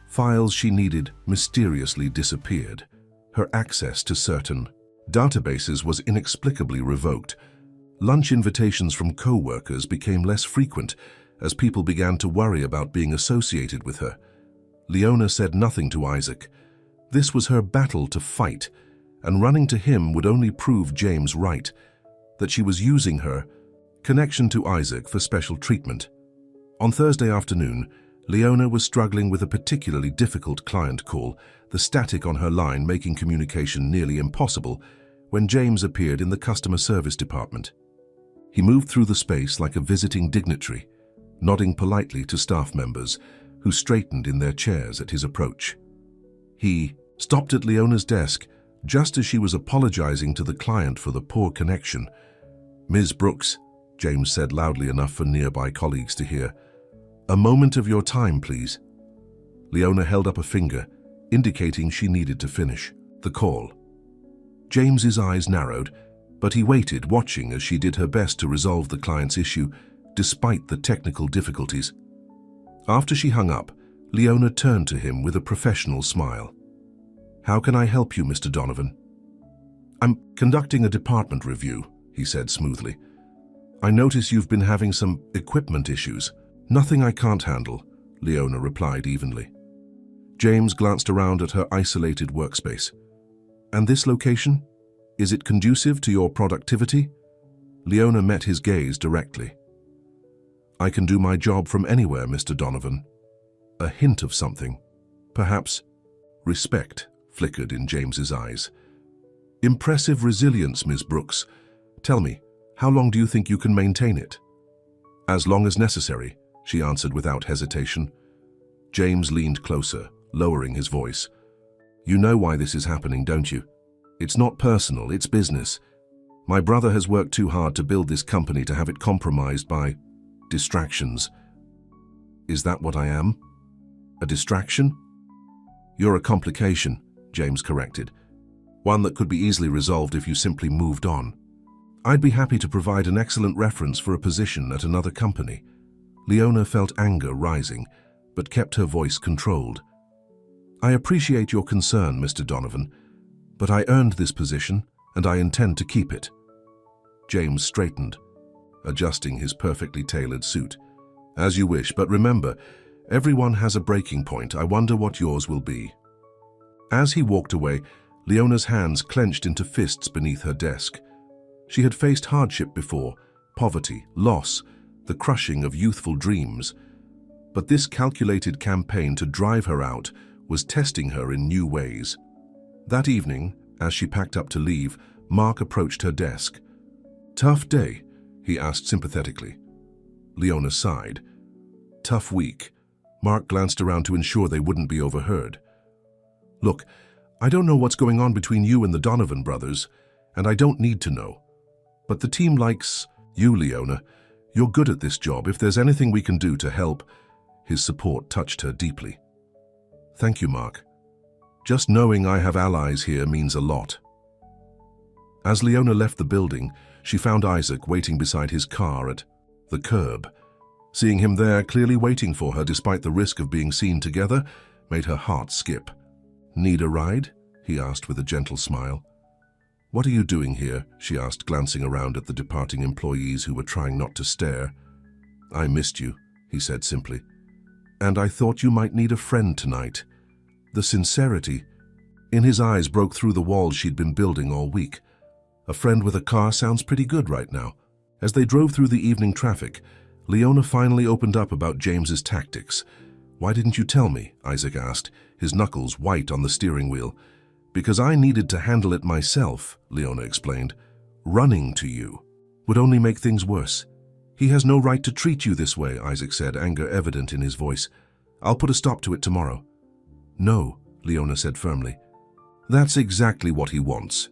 Files she needed mysteriously disappeared. Her access to certain databases was inexplicably revoked. Lunch invitations from co-workers became less frequent as people began to worry about being associated with her. Leona said nothing to Isaac. This was her battle to fight, and running to him would only prove James right, that she was using her connection to Isaac for special treatment. On Thursday afternoon, Leona was struggling with a particularly difficult client call, the static on her line making communication nearly impossible, when James appeared in the customer service department. He moved through the space like a visiting dignitary, nodding politely to staff members who straightened in their chairs at his approach. He stopped at Leona's desk just as she was apologizing to the client for the poor connection. "Ms. Brooks," James said loudly enough for nearby colleagues to hear, "a moment of your time, please." Leona held up a finger, indicating she needed to finish the call. James's eyes narrowed, but he waited, watching as she did her best to resolve the client's issue, despite the technical difficulties. After she hung up, Leona turned to him with a professional smile. "How can I help you, Mr. Donovan?" "I'm conducting a department review," he said smoothly. "I notice you've been having some equipment issues." "Nothing I can't handle," Leona replied evenly. James glanced around at her isolated workspace. "And this location? Is it conducive to your productivity?" Leona met his gaze directly. "I can do my job from anywhere, Mr. Donovan." A hint of something, perhaps respect, flickered in James's eyes. "Impressive resilience, Ms. Brooks. Tell me, how long do you think you can maintain it?" "As long as necessary," she answered without hesitation. James leaned closer, lowering his voice. "You know why this is happening, don't you? It's not personal, it's business. My brother has worked too hard to build this company to have it compromised by distractions." "Is that what I am? A distraction?" "You're a complication," James corrected. "One that could be easily resolved if you simply moved on. I'd be happy to provide an excellent reference for a position at another company." Leona felt anger rising, but kept her voice controlled. "I appreciate your concern, Mr. Donovan, but I earned this position, and I intend to keep it." James straightened, adjusting his perfectly tailored suit. "As you wish, but remember, everyone has a breaking point. I wonder what yours will be." As he walked away, Leona's hands clenched into fists beneath her desk. She had faced hardship before, poverty, loss, the crushing of youthful dreams. But this calculated campaign to drive her out was testing her in new ways. That evening, as she packed up to leave, Mark approached her desk. "Tough day?" he asked sympathetically. Leona sighed. "Tough week." Mark glanced around to ensure they wouldn't be overheard. "Look, I don't know what's going on between you and the Donovan brothers, and I don't need to know. But the team likes you, Leona. You're good at this job. If there's anything we can do to help..." His support touched her deeply. "Thank you, Mark. Just knowing I have allies here means a lot. As Leona left the building, she found Isaac waiting beside his car at the curb. Seeing him there, clearly waiting for her despite the risk of being seen together, made her heart skip. "Need a ride?" he asked with a gentle smile. "What are you doing here?" she asked, glancing around at the departing employees who were trying not to stare. "I missed you," he said simply. "And I thought you might need a friend tonight." The sincerity in his eyes broke through the walls she'd been building all week. A friend with a car sounds pretty good right now. As they drove through the evening traffic, Leona finally opened up about James's tactics. "Why didn't you tell me?" Isaac asked, his knuckles white on the steering wheel. "Because I needed to handle it myself," Leona explained. "Running to you would only make things worse." "He has no right to treat you this way," Isaac said, anger evident in his voice. "I'll put a stop to it tomorrow." "No," Leona said firmly. "That's exactly what he wants.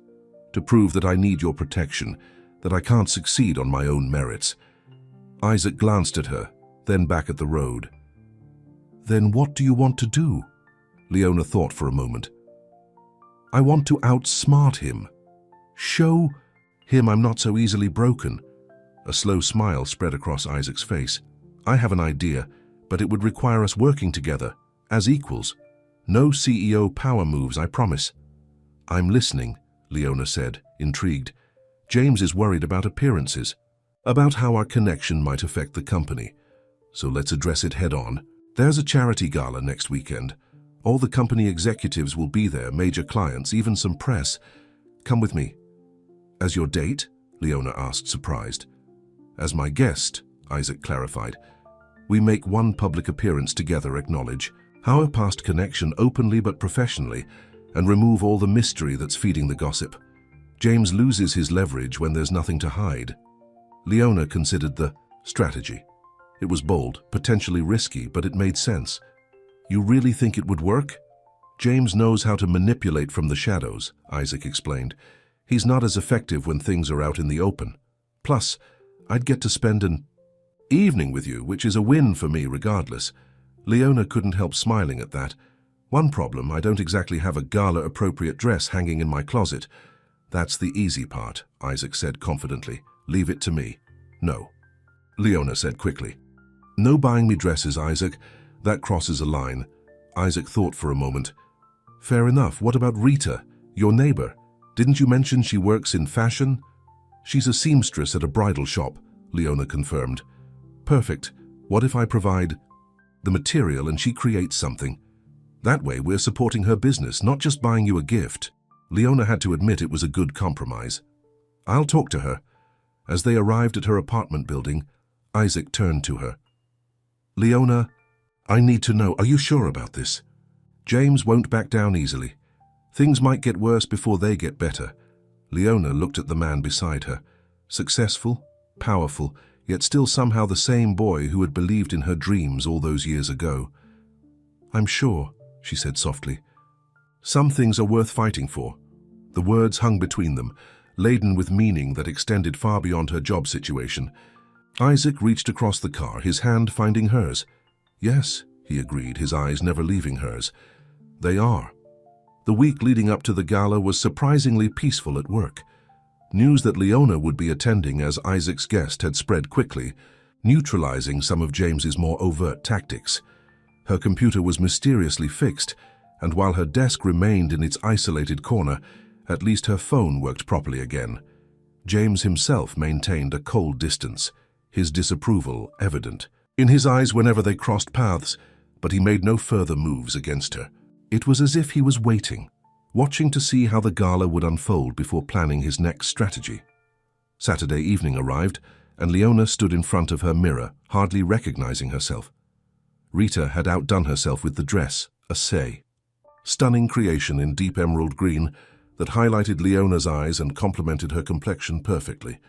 To prove that I need your protection, that I can't succeed on my own merits." Isaac glanced at her, then back at the road. "Then what do you want to do?" Leona thought for a moment. "I want to outsmart him. Show him I'm not so easily broken." A slow smile spread across Isaac's face. "I have an idea, but it would require us working together, as equals. No CEO power moves, I promise." "I'm listening," Leona said, intrigued. "James is worried about appearances, about how our connection might affect the company. So let's address it head on. There's a charity gala next weekend. All the company executives will be there, major clients, even some press. Come with me." "As your date?" Leona asked, surprised. "As my guest," Isaac clarified. "We make one public appearance together, acknowledge our past connection openly but professionally, and remove all the mystery that's feeding the gossip. James loses his leverage when there's nothing to hide." Leona considered the strategy. It was bold, potentially risky, but it made sense. "You really think it would work?" "James knows how to manipulate from the shadows," Isaac explained. "He's not as effective when things are out in the open. Plus, I'd get to spend an evening with you, which is a win for me regardless." Leona couldn't help smiling at that. "One problem, I don't exactly have a gala-appropriate dress hanging in my closet." "That's the easy part," Isaac said confidently. "Leave it to me." "No," Leona said quickly. "No buying me dresses, Isaac. That crosses a line." Isaac thought for a moment. "Fair enough. What about Rita, your neighbor? Didn't you mention she works in fashion?" "She's a seamstress at a bridal shop," Leona confirmed. "Perfect. What if I provide the material and she creates something? That way we're supporting her business, not just buying you a gift." Leona had to admit it was a good compromise. "I'll talk to her." As they arrived at her apartment building, Isaac turned to her. "Leona, I need to know, are you sure about this? James won't back down easily. Things might get worse before they get better." Leona looked at the man beside her. Successful, powerful, yet still somehow the same boy who had believed in her dreams all those years ago. "I'm sure," she said softly. "Some things are worth fighting for." The words hung between them, laden with meaning that extended far beyond her job situation. Isaac reached across the car, his hand finding hers. "Yes," he agreed, his eyes never leaving hers. "They are." The week leading up to the gala was surprisingly peaceful at work. News that Leona would be attending as Isaac's guest had spread quickly, neutralizing some of James's more overt tactics. Her computer was mysteriously fixed, and while her desk remained in its isolated corner, at least her phone worked properly again. James himself maintained a cold distance, his disapproval evident in his eyes whenever they crossed paths, but he made no further moves against her. It was as if he was waiting, watching to see how the gala would unfold before planning his next strategy. Saturday evening arrived, and Leona stood in front of her mirror, hardly recognizing herself. Rita had outdone herself with the dress, a say. Stunning creation in deep emerald green that highlighted Leona's eyes and complemented her complexion perfectly.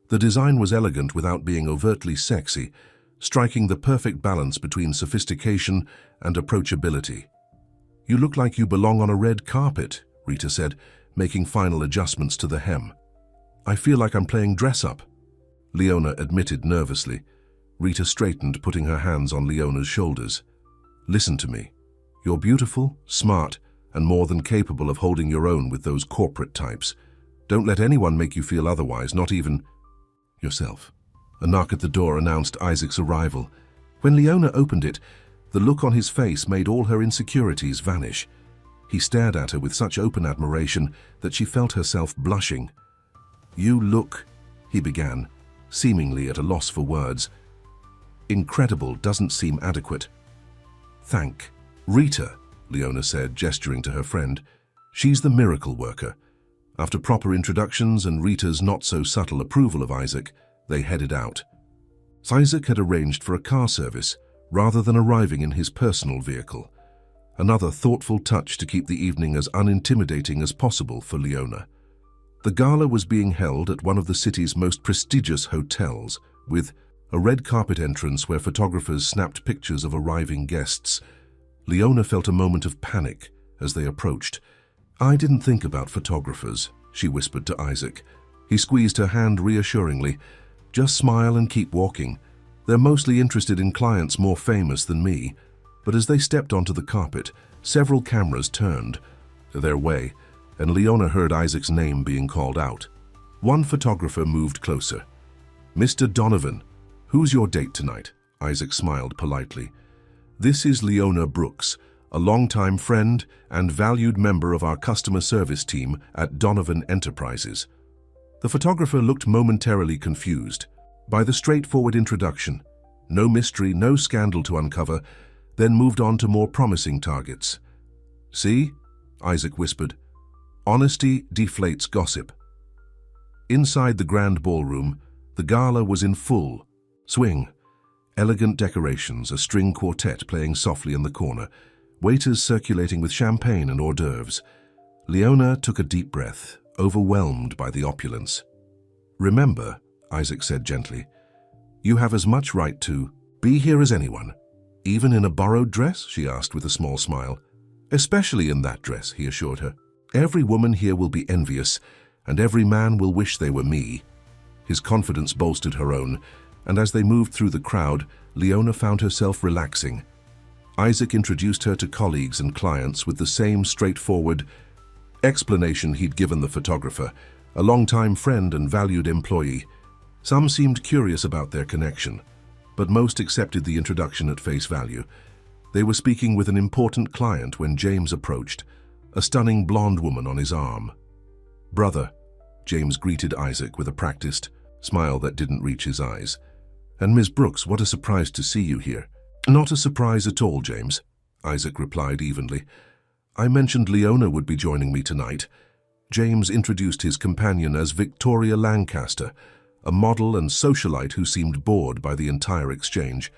The design was elegant without being overtly sexy, striking the perfect balance between sophistication and approachability. "You look like you belong on a red carpet," Rita said, making final adjustments to the hem. "I feel like I'm playing dress-up," Leona admitted nervously. Rita straightened, putting her hands on Leona's shoulders. "Listen to me. You're beautiful, smart, and more than capable of holding your own with those corporate types. Don't let anyone make you feel otherwise, not even yourself. A knock at the door announced Isaac's arrival. When Leona opened it, the look on his face made all her insecurities vanish. He stared at her with such open admiration that she felt herself blushing. "You look," he began, seemingly at a loss for words. "Incredible doesn't seem adequate." "Thank Rita," Leona said, gesturing to her friend. "She's the miracle worker." After proper introductions and Rita's not-so-subtle approval of Isaac, they headed out. Isaac had arranged for a car service rather than arriving in his personal vehicle. Another thoughtful touch to keep the evening as unintimidating as possible for Leona. The gala was being held at one of the city's most prestigious hotels, with a red carpet entrance where photographers snapped pictures of arriving guests. Leona felt a moment of panic as they approached. "I didn't think about photographers," she whispered to Isaac. He squeezed her hand reassuringly. "Just smile and keep walking. They're mostly interested in clients more famous than me." But as they stepped onto the carpet, several cameras turned their way, and Leona heard Isaac's name being called out. One photographer moved closer. "Mr. Donovan, who's your date tonight?" Isaac smiled politely. "This is Leona Brooks, a longtime friend and valued member of our customer service team at Donovan Enterprises." The photographer looked momentarily confused by the straightforward introduction. No mystery, no scandal to uncover, then moved on to more promising targets. "See?" Isaac whispered. "Honesty deflates gossip." Inside the grand ballroom, the gala was in full swing. Elegant decorations, a string quartet playing softly in the corner, waiters circulating with champagne and hors d'oeuvres. Leona took a deep breath, overwhelmed by the opulence. "Remember," Isaac said gently, "you have as much right to be here as anyone." "Even in a borrowed dress?" she asked with a small smile. "Especially in that dress," he assured her. "Every woman here will be envious, and every man will wish they were me." His confidence bolstered her own, and as they moved through the crowd, Leona found herself relaxing. Isaac introduced her to colleagues and clients with the same straightforward explanation he'd given the photographer, a longtime friend and valued employee. Some seemed curious about their connection, but most accepted the introduction at face value. They were speaking with an important client when James approached, a stunning blonde woman on his arm. "Brother," James greeted Isaac with a practiced smile that didn't reach his eyes. "And Miss Brooks, what a surprise to see you here." "Not a surprise at all, James," Isaac replied evenly. "I mentioned Leona would be joining me tonight." James introduced his companion as Victoria Lancaster, a model and socialite who seemed bored by the entire exchange.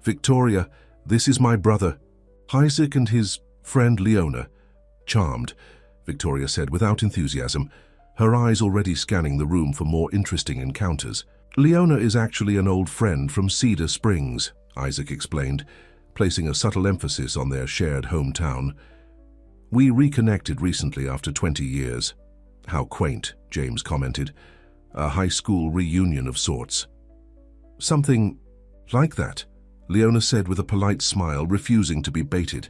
"Victoria, this is my brother, Isaac, and his friend Leona." "Charmed," Victoria said without enthusiasm, her eyes already scanning the room for more interesting encounters. "Leona is actually an old friend from Cedar Springs," Isaac explained, placing a subtle emphasis on their shared hometown. "We reconnected recently after 20 years. "How quaint," James commented. "A high school reunion of sorts." "Something like that," Leona said with a polite smile, refusing to be baited.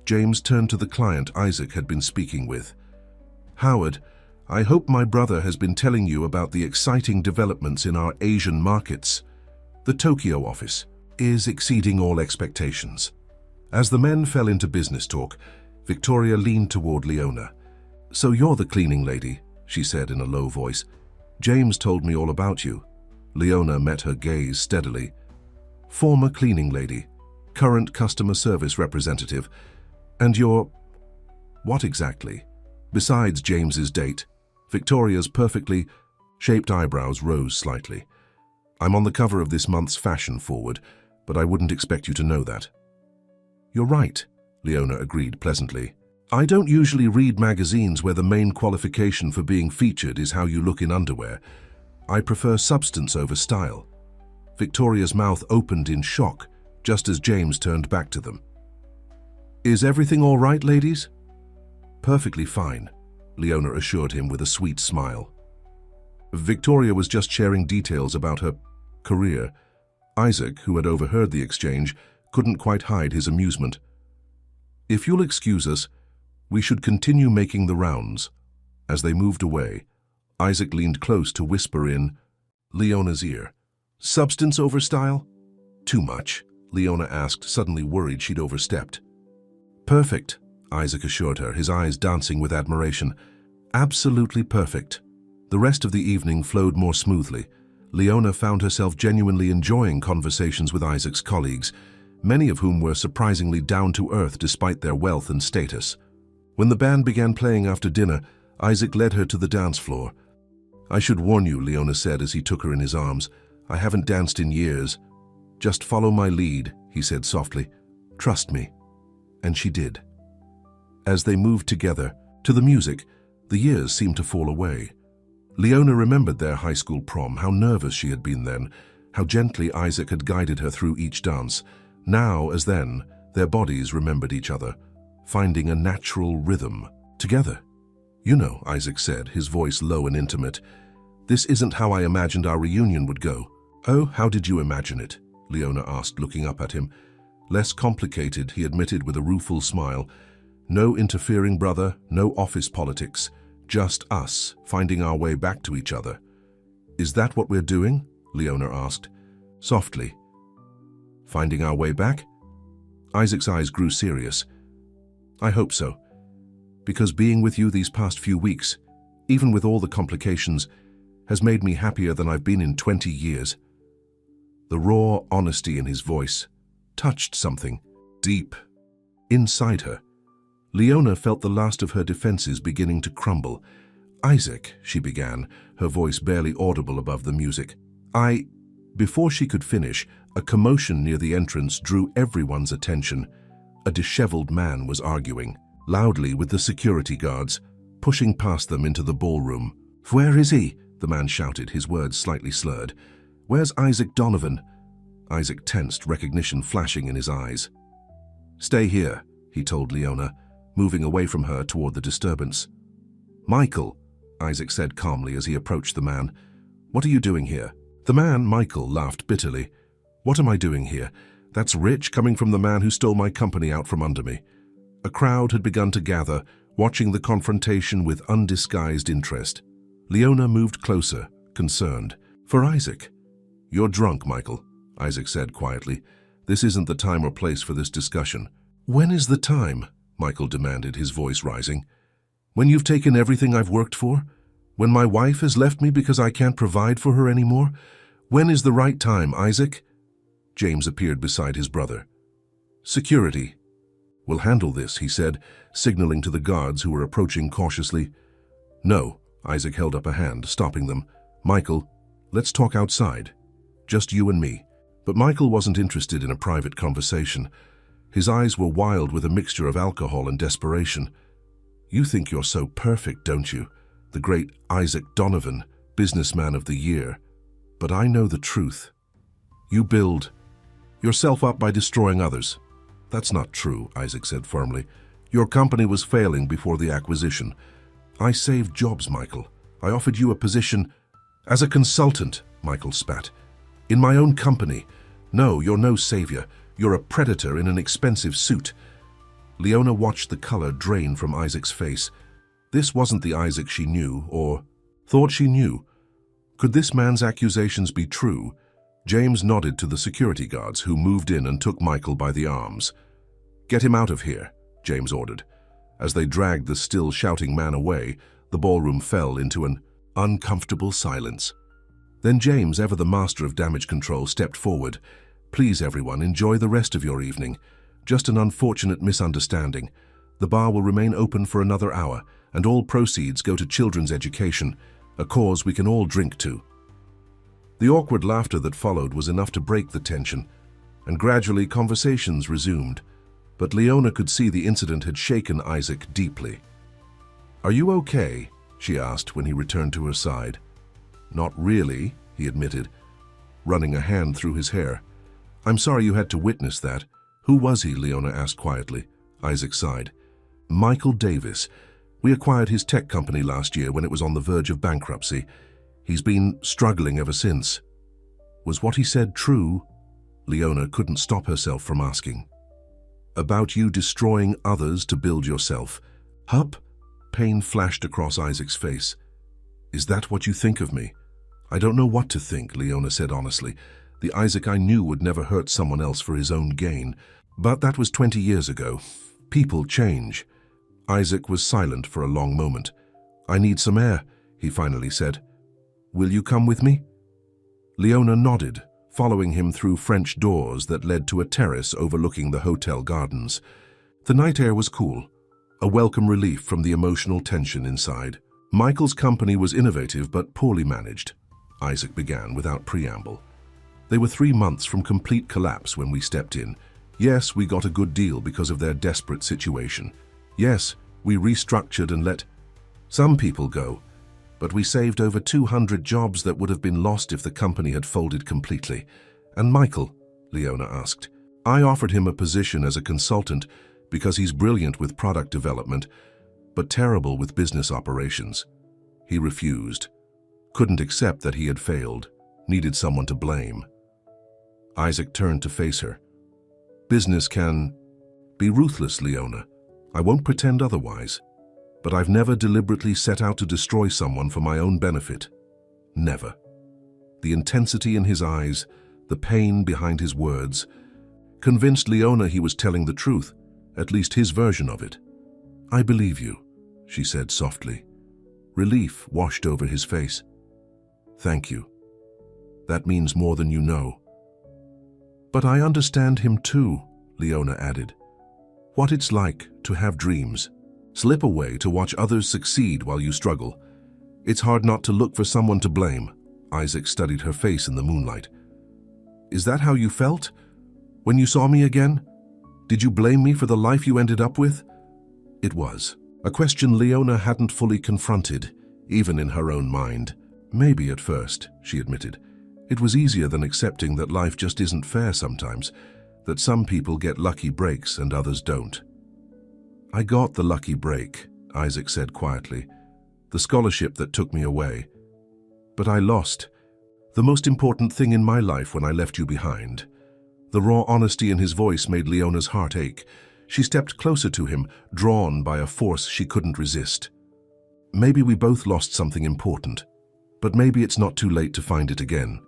James turned to the client Isaac had been speaking with. "Howard, I hope my brother has been telling you about the exciting developments in our Asian markets. The Tokyo office is exceeding all expectations." As the men fell into business talk, Victoria leaned toward Leona. "So you're the cleaning lady," she said in a low voice. "James told me all about you." Leona met her gaze steadily. "Former cleaning lady, current customer service representative, and you're—" "What exactly?" Besides James's date, Victoria's perfectly shaped eyebrows rose slightly. "I'm on the cover of this month's Fashion Forward, but I wouldn't expect you to know that." "You're right," Leona agreed pleasantly. "I don't usually read magazines where the main qualification for being featured is how you look in underwear. I prefer substance over style." Victoria's mouth opened in shock, just as James turned back to them. "Is everything all right, ladies?" "Perfectly fine," Leona assured him with a sweet smile. Victoria was just sharing details about her career. Isaac, who had overheard the exchange, couldn't quite hide his amusement. "If you'll excuse us, We should continue making the rounds. As they moved away, Isaac leaned close to whisper in Leona's ear. Substance over style? Too much, Leona asked, suddenly worried she'd overstepped. Perfect, Isaac assured her, his eyes dancing with admiration. Absolutely perfect. The rest of the evening flowed more smoothly. Leona found herself genuinely enjoying conversations with Isaac's colleagues, many of whom were surprisingly down-to-earth despite their wealth and status. When the band began playing after dinner, Isaac led her to the dance floor. I should warn you, Leona said as he took her in his arms. I haven't danced in years. Just follow my lead, he said softly. Trust me. And she did. As they moved together, to the music, the years seemed to fall away. Leona remembered their high school prom, how nervous she had been then, how gently Isaac had guided her through each dance. Now, as then, their bodies remembered each other, finding a natural rhythm together. You know, Isaac said, his voice low and intimate, this isn't how I imagined our reunion would go. Oh, how did you imagine it? Leona asked, looking up at him. Less complicated, he admitted with a rueful smile. No interfering brother, no office politics. Just us, finding our way back to each other. Is that what we're doing? Leona asked, softly. Finding our way back? Isaac's eyes grew serious. I hope so. Because being with you these past few weeks, even with all the complications, has made me happier than I've been in 20 years. The raw honesty in his voice touched something deep inside her. Leona felt the last of her defenses beginning to crumble. Isaac, she began, her voice barely audible above the music. Before she could finish, a commotion near the entrance drew everyone's attention. A disheveled man was arguing, loudly with the security guards, pushing past them into the ballroom. Where is he? The man shouted, his words slightly slurred. Where's Isaac Donovan? Isaac tensed, recognition flashing in his eyes. Stay here, he told Leona, moving away from her toward the disturbance. Michael, Isaac said calmly as he approached the man. What are you doing here? The man, Michael, laughed bitterly. What am I doing here? That's rich coming from the man who stole my company out from under me. A crowd had begun to gather, watching the confrontation with undisguised interest. Leona moved closer, concerned. For Isaac. You're drunk, Michael, Isaac said quietly. This isn't the time or place for this discussion. When is the time? Michael demanded, his voice rising. When you've taken everything I've worked for? When my wife has left me because I can't provide for her anymore? When is the right time, Isaac? James appeared beside his brother. Security. We'll handle this, he said, signaling to the guards who were approaching cautiously. No, Isaac held up a hand, stopping them. Michael, let's talk outside. Just you and me. But Michael wasn't interested in a private conversation. His eyes were wild with a mixture of alcohol and desperation. You think you're so perfect, don't you? The great Isaac Donovan, businessman of the year. But I know the truth. You build yourself up by destroying others. That's not true, Isaac said firmly. Your company was failing before the acquisition. I saved jobs, Michael. I offered you a position as a consultant, Michael spat. In my own company. No, you're no savior. You're a predator in an expensive suit. Leona watched the color drain from Isaac's face. This wasn't the Isaac she knew, or thought she knew. Could this man's accusations be true? James nodded to the security guards, who moved in and took Michael by the arms. Get him out of here, James ordered. As they dragged the still shouting man away, the ballroom fell into an uncomfortable silence. Then James, ever the master of damage control, stepped forward. Please, everyone, enjoy the rest of your evening. Just an unfortunate misunderstanding. The bar will remain open for another hour, and all proceeds go to children's education, a cause we can all drink to. The awkward laughter that followed was enough to break the tension, and gradually conversations resumed. But Leona could see the incident had shaken Isaac deeply. Are you okay? She asked when he returned to her side. Not really, he admitted, running a hand through his hair. I'm sorry you had to witness that. Who was he? Leona asked quietly. Isaac sighed. Michael Davis. We acquired his tech company last year when it was on the verge of bankruptcy. He's been struggling ever since. Was what he said true? Leona couldn't stop herself from asking. About you destroying others to build yourself. Hup? Pain flashed across Isaac's face. Is that what you think of me? I don't know what to think, Leona said honestly. The Isaac I knew would never hurt someone else for his own gain. But that was 20 years ago. People change. Isaac was silent for a long moment. I need some air, he finally said. Will you come with me? Leona nodded, following him through French doors that led to a terrace overlooking the hotel gardens. The night air was cool, a welcome relief from the emotional tension inside. Michael's company was innovative but poorly managed, Isaac began without preamble. They were 3 months from complete collapse when we stepped in. Yes, we got a good deal because of their desperate situation. Yes, we restructured and let some people go, but we saved over 200 jobs that would have been lost if the company had folded completely. And Michael? Leona asked. I offered him a position as a consultant because he's brilliant with product development, but terrible with business operations. He refused. Couldn't accept that he had failed, needed someone to blame. Isaac turned to face her. Business can be ruthless, Leona. I won't pretend otherwise. But I've never deliberately set out to destroy someone for my own benefit. Never. The intensity in his eyes, the pain behind his words, convinced Leona he was telling the truth, at least his version of it. I believe you, she said softly. Relief washed over his face. Thank you. That means more than you know. But I understand him too, Leona added. What it's like to have dreams. Slip away to watch others succeed while you struggle. It's hard not to look for someone to blame. Isaac studied her face in the moonlight. Is that how you felt? When you saw me again? Did you blame me for the life you ended up with? It was. A question Leona hadn't fully confronted, even in her own mind. Maybe at first, she admitted. It was easier than accepting that life just isn't fair sometimes, that some people get lucky breaks and others don't. I got the lucky break, Isaac said quietly, the scholarship that took me away. But I lost the most important thing in my life when I left you behind. The raw honesty in his voice made Leona's heart ache. She stepped closer to him, drawn by a force she couldn't resist. Maybe we both lost something important, but maybe it's not too late to find it again.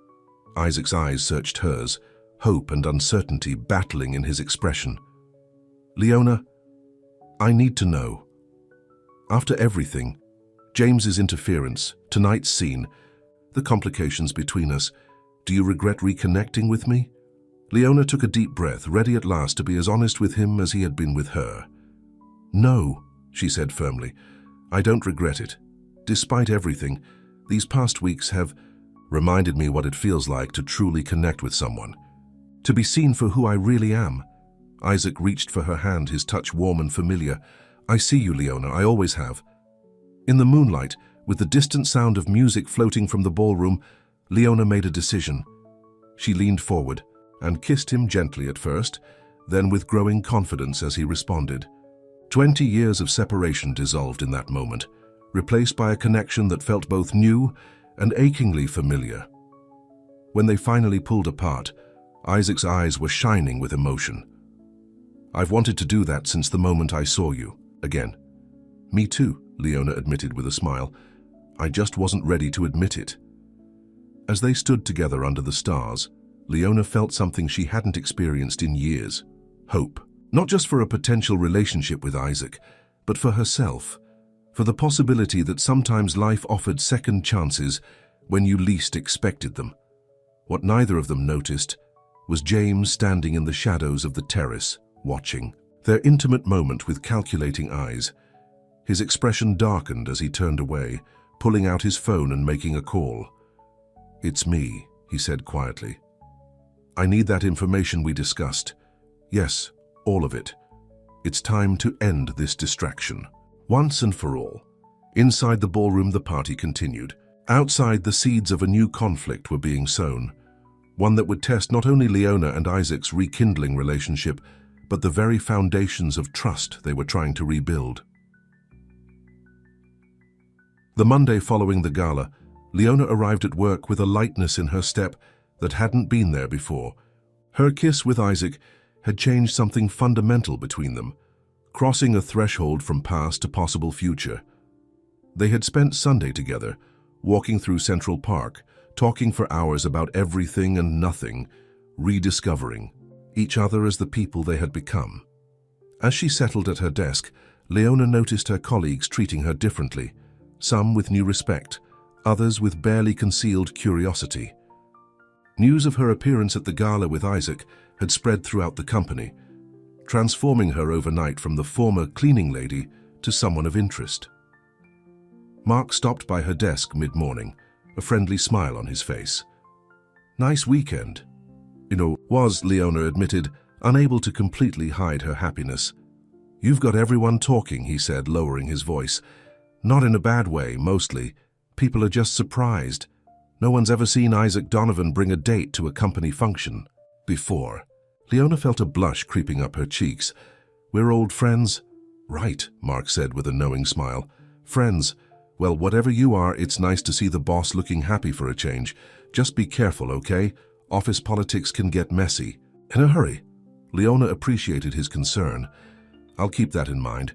Isaac's eyes searched hers, hope and uncertainty battling in his expression. Leona, I need to know. After everything, James's interference, tonight's scene, the complications between us, do you regret reconnecting with me? Leona took a deep breath, ready at last to be as honest with him as he had been with her. No, she said firmly, I don't regret it. Despite everything, these past weeks have reminded me what it feels like to truly connect with someone. To be seen for who I really am. Isaac reached for her hand, his touch warm and familiar. I see you, Leona, I always have. In the moonlight, with the distant sound of music floating from the ballroom, Leona made a decision. She leaned forward and kissed him gently at first, then with growing confidence as he responded. 20 years of separation dissolved in that moment, replaced by a connection that felt both new and achingly familiar. When they finally pulled apart, Isaac's eyes were shining with emotion. I've wanted to do that since the moment I saw you, again. Me too, Leona admitted with a smile. I just wasn't ready to admit it. As they stood together under the stars, Leona felt something she hadn't experienced in years. Hope. Not just for a potential relationship with Isaac, but for herself. For the possibility that sometimes life offered second chances when you least expected them. What neither of them noticed was James standing in the shadows of the terrace, watching. Their intimate moment with calculating eyes. His expression darkened as he turned away, pulling out his phone and making a call. It's me, he said quietly. I need that information we discussed. Yes, all of it. It's time to end this distraction. Once and for all. Inside the ballroom, the party continued. Outside, the seeds of a new conflict were being sown. One that would test not only Leona and Isaac's rekindling relationship, but the very foundations of trust they were trying to rebuild. The Monday following the gala, Leona arrived at work with a lightness in her step that hadn't been there before. Her kiss with Isaac had changed something fundamental between them. crossing a threshold from past to possible future. They had spent Sunday together, walking through Central Park, talking for hours about everything and nothing, rediscovering each other as the people they had become. As she settled at her desk, Leona noticed her colleagues treating her differently, some with new respect, others with barely concealed curiosity. News of her appearance at the gala with Isaac had spread throughout the company, transforming her overnight from the former cleaning lady to someone of interest. Mark stopped by her desk mid-morning, a friendly smile on his face. "Nice weekend." Leona admitted, unable to completely hide her happiness. "You've got everyone talking," he said, lowering his voice. "Not in a bad way, mostly. People are just surprised. No one's ever seen Isaac Donovan bring a date to a company function before." Leona felt a blush creeping up her cheeks. "We're old friends?" "Right," Mark said with a knowing smile. "Friends. Well, whatever you are, it's nice to see the boss looking happy for a change. Just be careful, okay? Office politics can get messy." "In a hurry." Leona appreciated his concern. "I'll keep that in mind."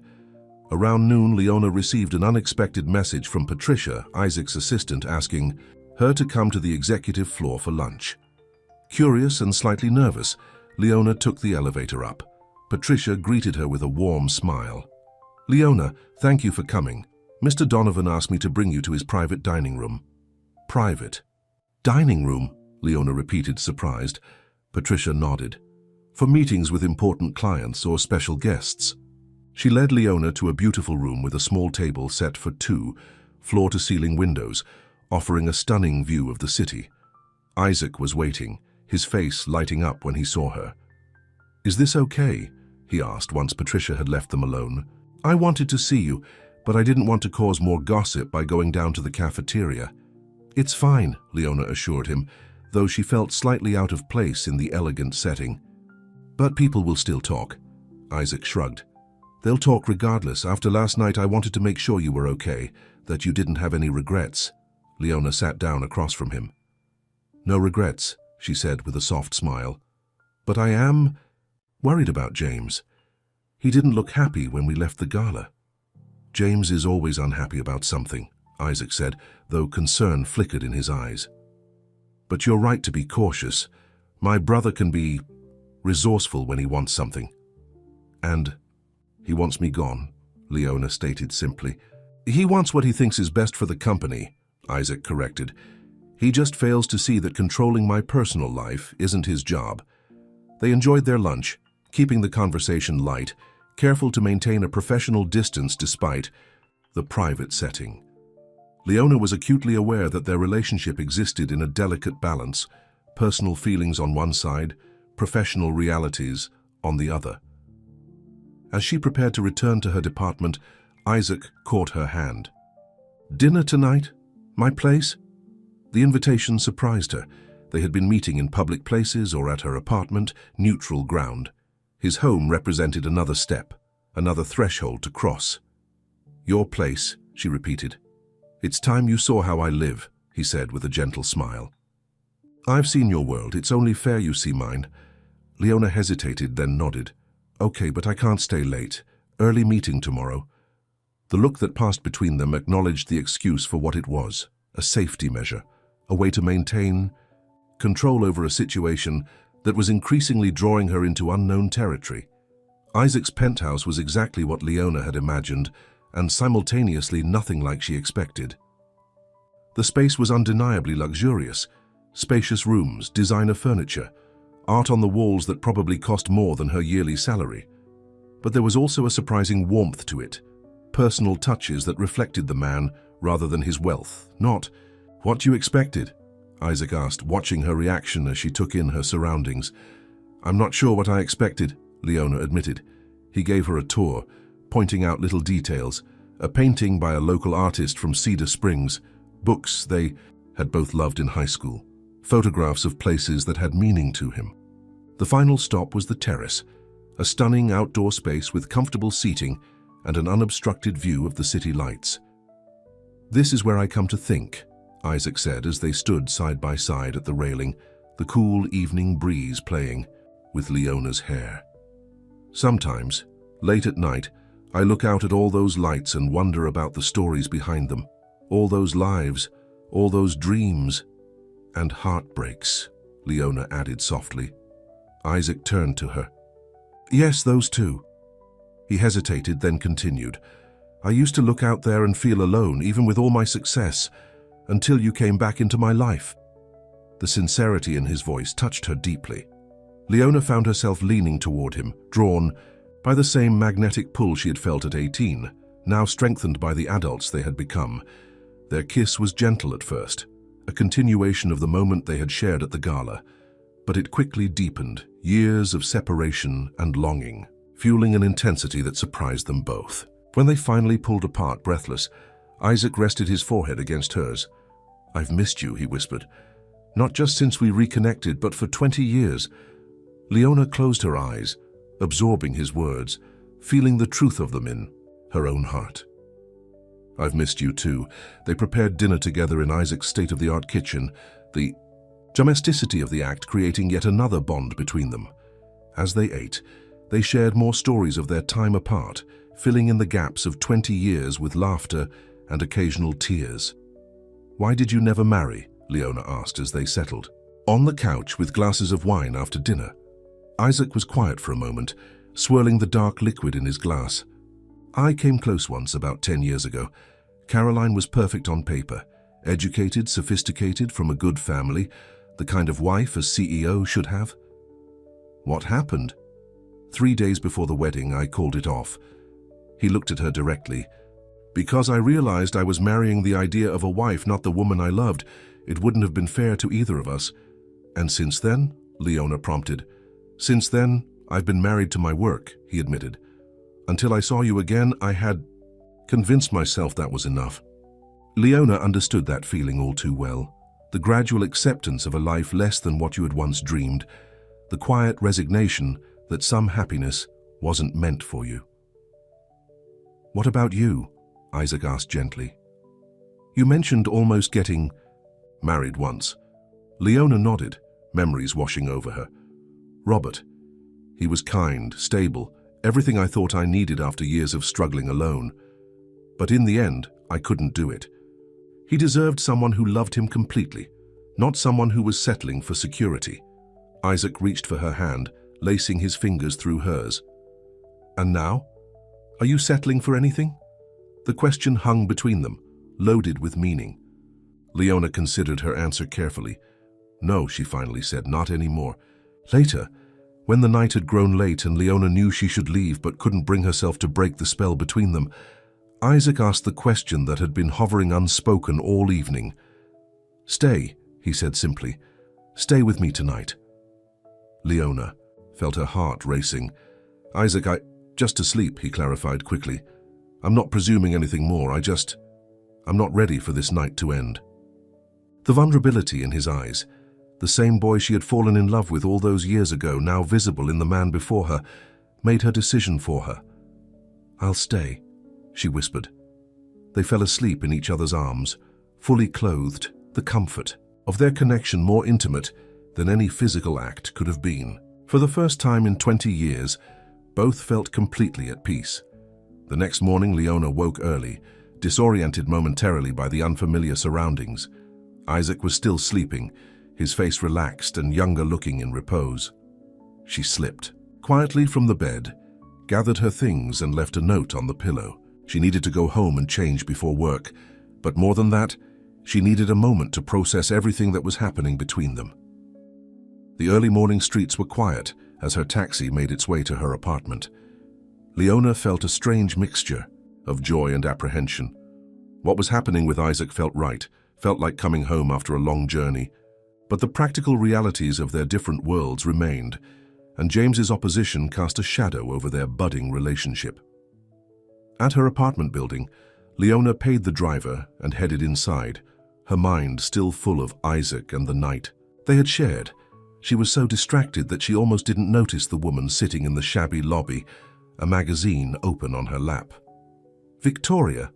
Around noon, Leona received an unexpected message from Patricia, Isaac's assistant, asking her to come to the executive floor for lunch. Curious and slightly nervous, Leona took the elevator up. Patricia greeted her with a warm smile. "Leona, thank you for coming. Mr. Donovan asked me to bring you to his private dining room." "Private? Dining room?" Leona repeated, surprised. Patricia nodded. "For meetings with important clients or special guests." She led Leona to a beautiful room with a small table set for two, floor-to-ceiling windows, offering a stunning view of the city. Isaac was waiting, his face lighting up when he saw her. "Is this okay?" he asked once Patricia had left them alone. "I wanted to see you, but I didn't want to cause more gossip by going down to the cafeteria." "It's fine," Leona assured him, though she felt slightly out of place in the elegant setting. "But people will still talk." Isaac shrugged. "They'll talk regardless. After last night, I wanted to make sure you were okay, that you didn't have any regrets." Leona sat down across from him. "No regrets," she said with a soft smile. "But I am worried about James. He didn't look happy when we left the gala." "James is always unhappy about something," Isaac said, though concern flickered in his eyes. "But you're right to be cautious. My brother can be resourceful when he wants something. And he wants me gone," Leona stated simply. "He wants what he thinks is best for the company," Isaac corrected. "He just fails to see that controlling my personal life isn't his job." They enjoyed their lunch, keeping the conversation light, careful to maintain a professional distance despite the private setting. Leona was acutely aware that their relationship existed in a delicate balance, personal feelings on one side, professional realities on the other. As she prepared to return to her department, Isaac caught her hand. "Dinner tonight? My place?" The invitation surprised her. They had been meeting in public places or at her apartment, neutral ground. His home represented another step, another threshold to cross. "Your place," she repeated. "It's time you saw how I live," he said with a gentle smile. "I've seen your world. It's only fair you see mine." Leona hesitated, then nodded. "Okay, but I can't stay late. Early meeting tomorrow." The look that passed between them acknowledged the excuse for what it was, a safety measure, a way to maintain control over a situation that was increasingly drawing her into unknown territory. Isaac's penthouse was exactly what Leona had imagined, and simultaneously nothing like she expected. The space was undeniably luxurious. Spacious rooms, designer furniture, art on the walls that probably cost more than her yearly salary. But there was also a surprising warmth to it, personal touches that reflected the man rather than his wealth. "Not what you expected?" Isaac asked, watching her reaction as she took in her surroundings. "I'm not sure what I expected," Leona admitted. He gave her a tour, pointing out little details, a painting by a local artist from Cedar Springs, books they had both loved in high school, photographs of places that had meaning to him. The final stop was the terrace, a stunning outdoor space with comfortable seating and an unobstructed view of the city lights. "This is where I come to think," Isaac said as they stood side by side at the railing, the cool evening breeze playing with Leona's hair. "Sometimes," Late at night, I look out at all those lights and wonder about the stories behind them. All those lives, all those dreams, and heartbreaks, Leona added softly. Isaac turned to her. Yes, those too. He hesitated, then continued. I used to look out there and feel alone, even with all my success, until you came back into my life. The sincerity in his voice touched her deeply. Leona found herself leaning toward him, drawn by the same magnetic pull she had felt at 18, now strengthened by the adults they had become. Their kiss was gentle at first, a continuation of the moment they had shared at the gala, but it quickly deepened, years of separation and longing, fueling an intensity that surprised them both. When they finally pulled apart, breathless, Isaac rested his forehead against hers. I've missed you, he whispered. Not just since we reconnected, but for 20 years. Leona closed her eyes, absorbing his words, feeling the truth of them in her own heart. I've missed you too. They prepared dinner together in Isaac's state-of-the-art kitchen, the domesticity of the act creating yet another bond between them. As they ate, they shared more stories of their time apart, filling in the gaps of 20 years with laughter and occasional tears. Why did you never marry? Leona asked as they settled. On the couch with glasses of wine after dinner, Isaac was quiet for a moment, swirling the dark liquid in his glass. I came close once, about 10 years ago. Caroline was perfect on paper, educated, sophisticated, from a good family, the kind of wife a CEO should have. What happened? 3 days before the wedding, I called it off. He looked at her directly. Because I realized I was marrying the idea of a wife, not the woman I loved. It wouldn't have been fair to either of us. And since then, Leona prompted. Since then, I've been married to my work, he admitted. Until I saw you again, I had convinced myself that was enough. Leona understood that feeling all too well. The gradual acceptance of a life less than what you had once dreamed. The quiet resignation that some happiness wasn't meant for you. What about you? Isaac asked gently. You mentioned almost getting married once. Leona nodded, memories washing over her. Robert. He was kind, stable, everything I thought I needed after years of struggling alone. But in the end, I couldn't do it. He deserved someone who loved him completely, not someone who was settling for security. Isaac reached for her hand, lacing his fingers through hers. And now? Are you settling for anything? The question hung between them, loaded with meaning. Leona considered her answer carefully. No, she finally said, not anymore. Later, when the night had grown late and Leona knew she should leave but couldn't bring herself to break the spell between them, Isaac asked the question that had been hovering unspoken all evening. Stay, he said simply. Stay with me tonight. Leona felt her heart racing. Isaac, just to sleep, he clarified quickly. I'm not presuming anything more, I'm not ready for this night to end. The vulnerability in his eyes, the same boy she had fallen in love with all those years ago, now visible in the man before her, made her decision for her. I'll stay, she whispered. They fell asleep in each other's arms, fully clothed, the comfort of their connection more intimate than any physical act could have been. For the first time in 20 years, both felt completely at peace. The next morning, Leona woke early, disoriented momentarily by the unfamiliar surroundings. Isaac was still sleeping, his face relaxed and younger looking in repose. She slipped quietly from the bed, gathered her things and left a note on the pillow. She needed to go home and change before work, but more than that, she needed a moment to process everything that was happening between them. The early morning streets were quiet as her taxi made its way to her apartment. Leona felt a strange mixture of joy and apprehension. What was happening with Isaac felt right, felt like coming home after a long journey, but the practical realities of their different worlds remained, and James's opposition cast a shadow over their budding relationship. At her apartment building, Leona paid the driver and headed inside, her mind still full of Isaac and the night they had shared. She was so distracted that she almost didn't notice the woman sitting in the shabby lobby, a magazine open on her lap. Victoria.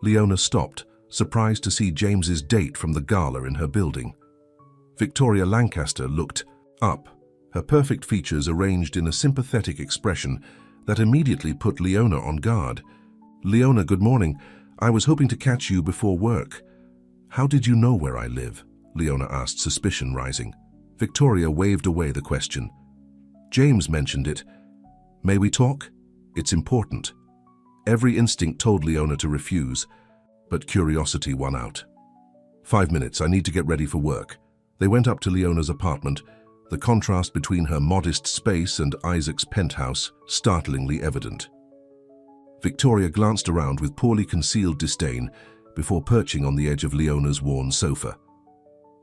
Leona stopped, surprised to see James's date from the gala in her building. Victoria Lancaster looked up, her perfect features arranged in a sympathetic expression That immediately put Leona on guard. "Leona, good morning. I was hoping to catch you before work." "How did you know where I live?" Leona asked, suspicion rising. Victoria waved away the question. "James mentioned it. May we talk? It's important." Every instinct told Leona to refuse, but curiosity won out. "5 minutes, I need to get ready for work." They went up to Leona's apartment, the contrast between her modest space and Isaac's penthouse startlingly evident. Victoria glanced around with poorly concealed disdain before perching on the edge of Leona's worn sofa.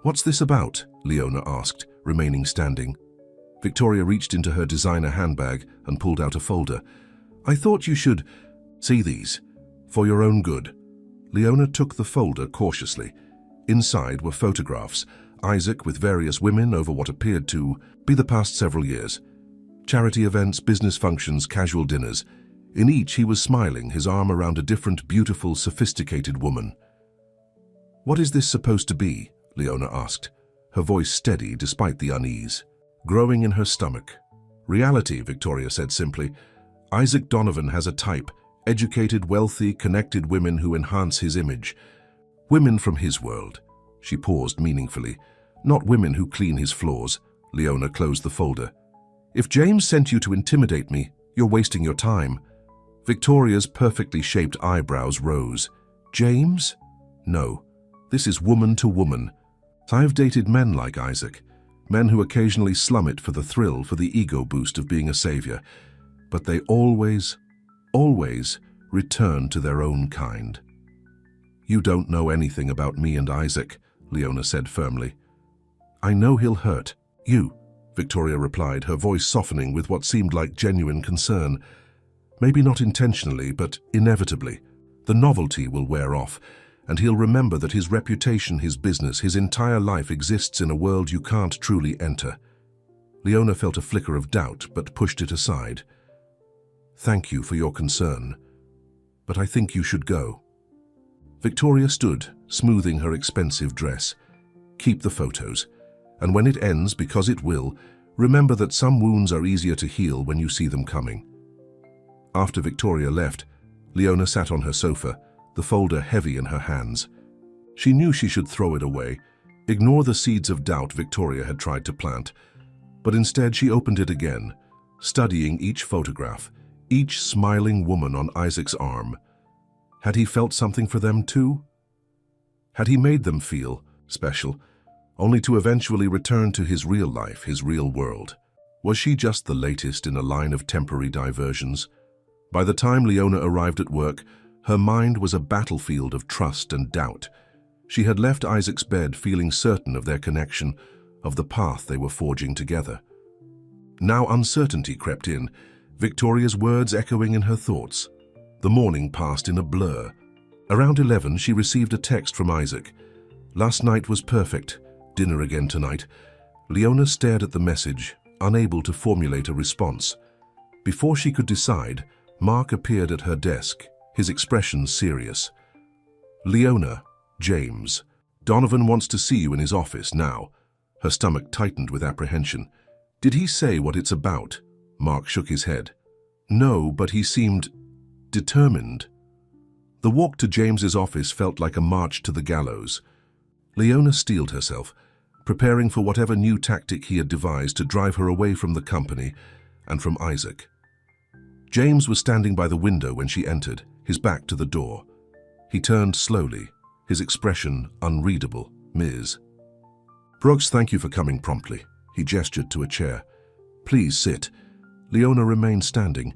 "What's this about?" Leona asked, remaining standing. Victoria reached into her designer handbag and pulled out a folder. "I thought you should see these, for your own good." Leona took the folder cautiously. Inside were photographs, Isaac with various women over what appeared to be the past several years. Charity events, business functions, casual dinners. In each he was smiling, his arm around a different, beautiful, sophisticated woman. "What is this supposed to be?" Leona asked, her voice steady despite the unease growing in her stomach. "Reality," Victoria said simply. "Isaac Donovan has a type, educated, wealthy, connected women who enhance his image. Women from his world." She paused meaningfully. "Not women who clean his floors." Leona closed the folder. "If James sent you to intimidate me, you're wasting your time." Victoria's perfectly shaped eyebrows rose. "James? No. This is woman to woman. I've dated men like Isaac, men who occasionally slum it for the thrill, for the ego boost of being a savior. But they always return to their own kind." "You don't know anything about me and Isaac," Leona said firmly. "I know he'll hurt you," Victoria replied, her voice softening with what seemed like genuine concern. "Maybe not intentionally, but inevitably. The novelty will wear off, and he'll remember that his reputation, his business, his entire life exists in a world you can't truly enter." Leona felt a flicker of doubt, but pushed it aside. "Thank you for your concern, but I think you should go." Victoria stood, smoothing her expensive dress. "Keep the photos, and when it ends, because it will, remember that some wounds are easier to heal when you see them coming." After Victoria left, Leona sat on her sofa, the folder heavy in her hands. She knew she should throw it away, ignore the seeds of doubt Victoria had tried to plant, but instead she opened it again, studying each photograph, each smiling woman on Isaac's arm. Had he felt something for them too? Had he made them feel special, only to eventually return to his real life, his real world? Was she just the latest in a line of temporary diversions? By the time Leona arrived at work, her mind was a battlefield of trust and doubt. She had left Isaac's bed feeling certain of their connection, of the path they were forging together. Now uncertainty crept in, Victoria's words echoing in her thoughts. The morning passed in a blur. Around 11, she received a text from Isaac. "Last night was perfect. Dinner again tonight." Leona stared at the message, unable to formulate a response. Before she could decide, Mark appeared at her desk, his expression serious. "Leona, James. Donovan wants to see you in his office now." Her stomach tightened with apprehension. "Did he say what it's about?" Mark shook his head. "No, but he seemed determined." The walk to James's office felt like a march to the gallows. Leona steeled herself, preparing for whatever new tactic he had devised to drive her away from the company and from Isaac. James was standing by the window when she entered, his back to the door. He turned slowly, his expression unreadable. "Ms. Brooks, thank you for coming promptly." He gestured to a chair. "Please sit." Leona remained standing.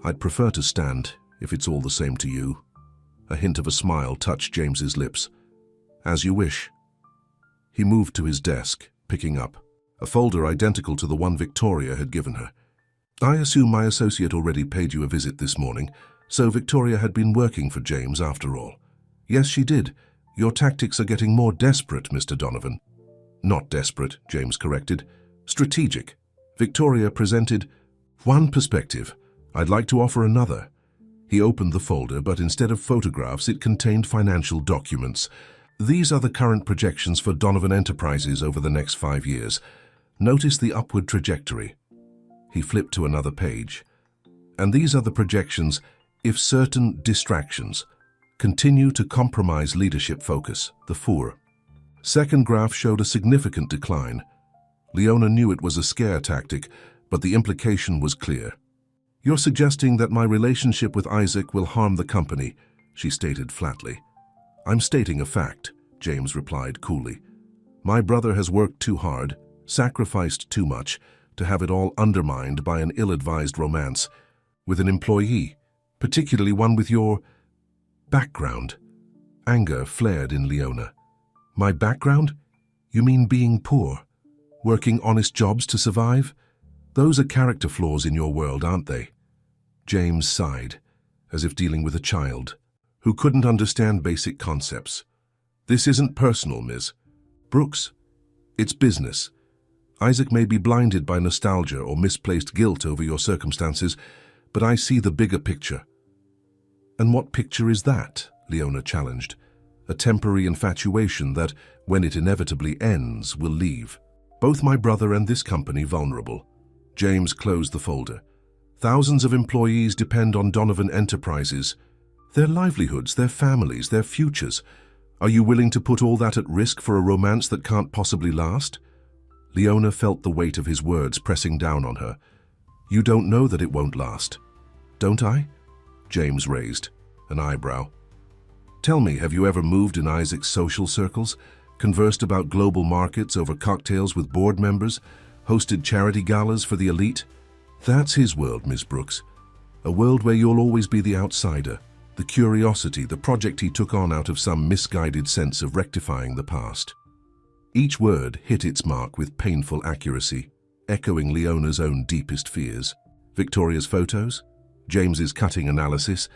"I'd prefer to stand, if it's all the same to you." A hint of a smile touched James's lips. "As you wish." He moved to his desk, picking up a folder identical to the one Victoria had given her. "I assume my associate already paid you a visit this morning, so Victoria had been working for James after all." "Yes, she did. Your tactics are getting more desperate, Mr. Donovan." "Not desperate," James corrected. "Strategic." Victoria presented one perspective. "I'd like to offer another." He opened the folder, but instead of photographs, it contained financial documents. "These are the current projections for Donovan Enterprises over the next 5 years. Notice the upward trajectory." He flipped to another page. And these are the projections if certain distractions continue to compromise leadership focus, the four. Second graph showed a significant decline. Leona knew it was a scare tactic, but the implication was clear. "You're suggesting that my relationship with Isaac will harm the company," she stated flatly. "I'm stating a fact," James replied coolly. "My brother has worked too hard, sacrificed too much, to have it all undermined by an ill-advised romance with an employee, particularly one with your background." Anger flared in Leona. "My background? You mean being poor? Working honest jobs to survive? Those are character flaws in your world, aren't they?" James sighed, as if dealing with a child who couldn't understand basic concepts. "This isn't personal, Ms. Brooks. It's business. Isaac may be blinded by nostalgia or misplaced guilt over your circumstances, but I see the bigger picture." "And what picture is that?" Leona challenged. "A temporary infatuation that, when it inevitably ends, will leave both my brother and this company vulnerable." James closed the folder. "Thousands of employees depend on Donovan Enterprises. Their livelihoods, their families, their futures. Are you willing to put all that at risk for a romance that can't possibly last?" Leona felt the weight of his words pressing down on her. "You don't know that it won't last." "Don't I?" James raised an eyebrow. "Tell me, have you ever moved in Isaac's social circles, conversed about global markets over cocktails with board members, hosted charity galas for the elite? That's his world, Ms. Brooks. A world where you'll always be the outsider, the curiosity, the project he took on out of some misguided sense of rectifying the past." Each word hit its mark with painful accuracy, echoing Leona's own deepest fears. Victoria's photos, James's cutting analysis,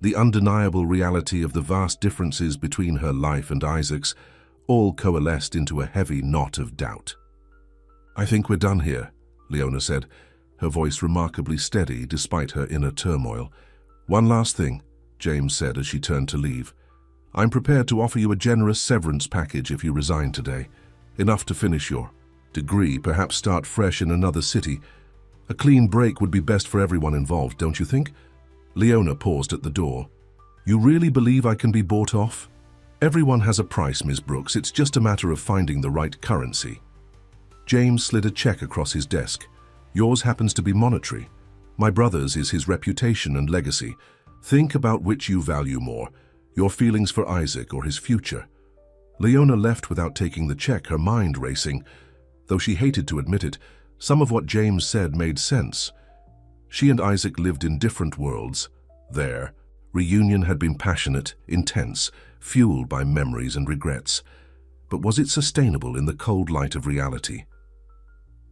the undeniable reality of the vast differences between her life and Isaac's, all coalesced into a heavy knot of doubt. "I think we're done here," Leona said, her voice remarkably steady despite her inner turmoil. "One last thing," James said as she turned to leave. "I'm prepared to offer you a generous severance package if you resign today. Enough to finish your degree, perhaps start fresh in another city. A clean break would be best for everyone involved, don't you think?" Leona paused at the door. "You really believe I can be bought off?" "Everyone has a price, Ms. Brooks. It's just a matter of finding the right currency." James slid a check across his desk. "Yours happens to be monetary. My brother's is his reputation and legacy. Think about which you value more, your feelings for Isaac or his future." Leona left without taking the check, her mind racing. Though she hated to admit it, some of what James said made sense. She and Isaac lived in different worlds. Their reunion had been passionate, intense, fueled by memories and regrets. But was it sustainable in the cold light of reality?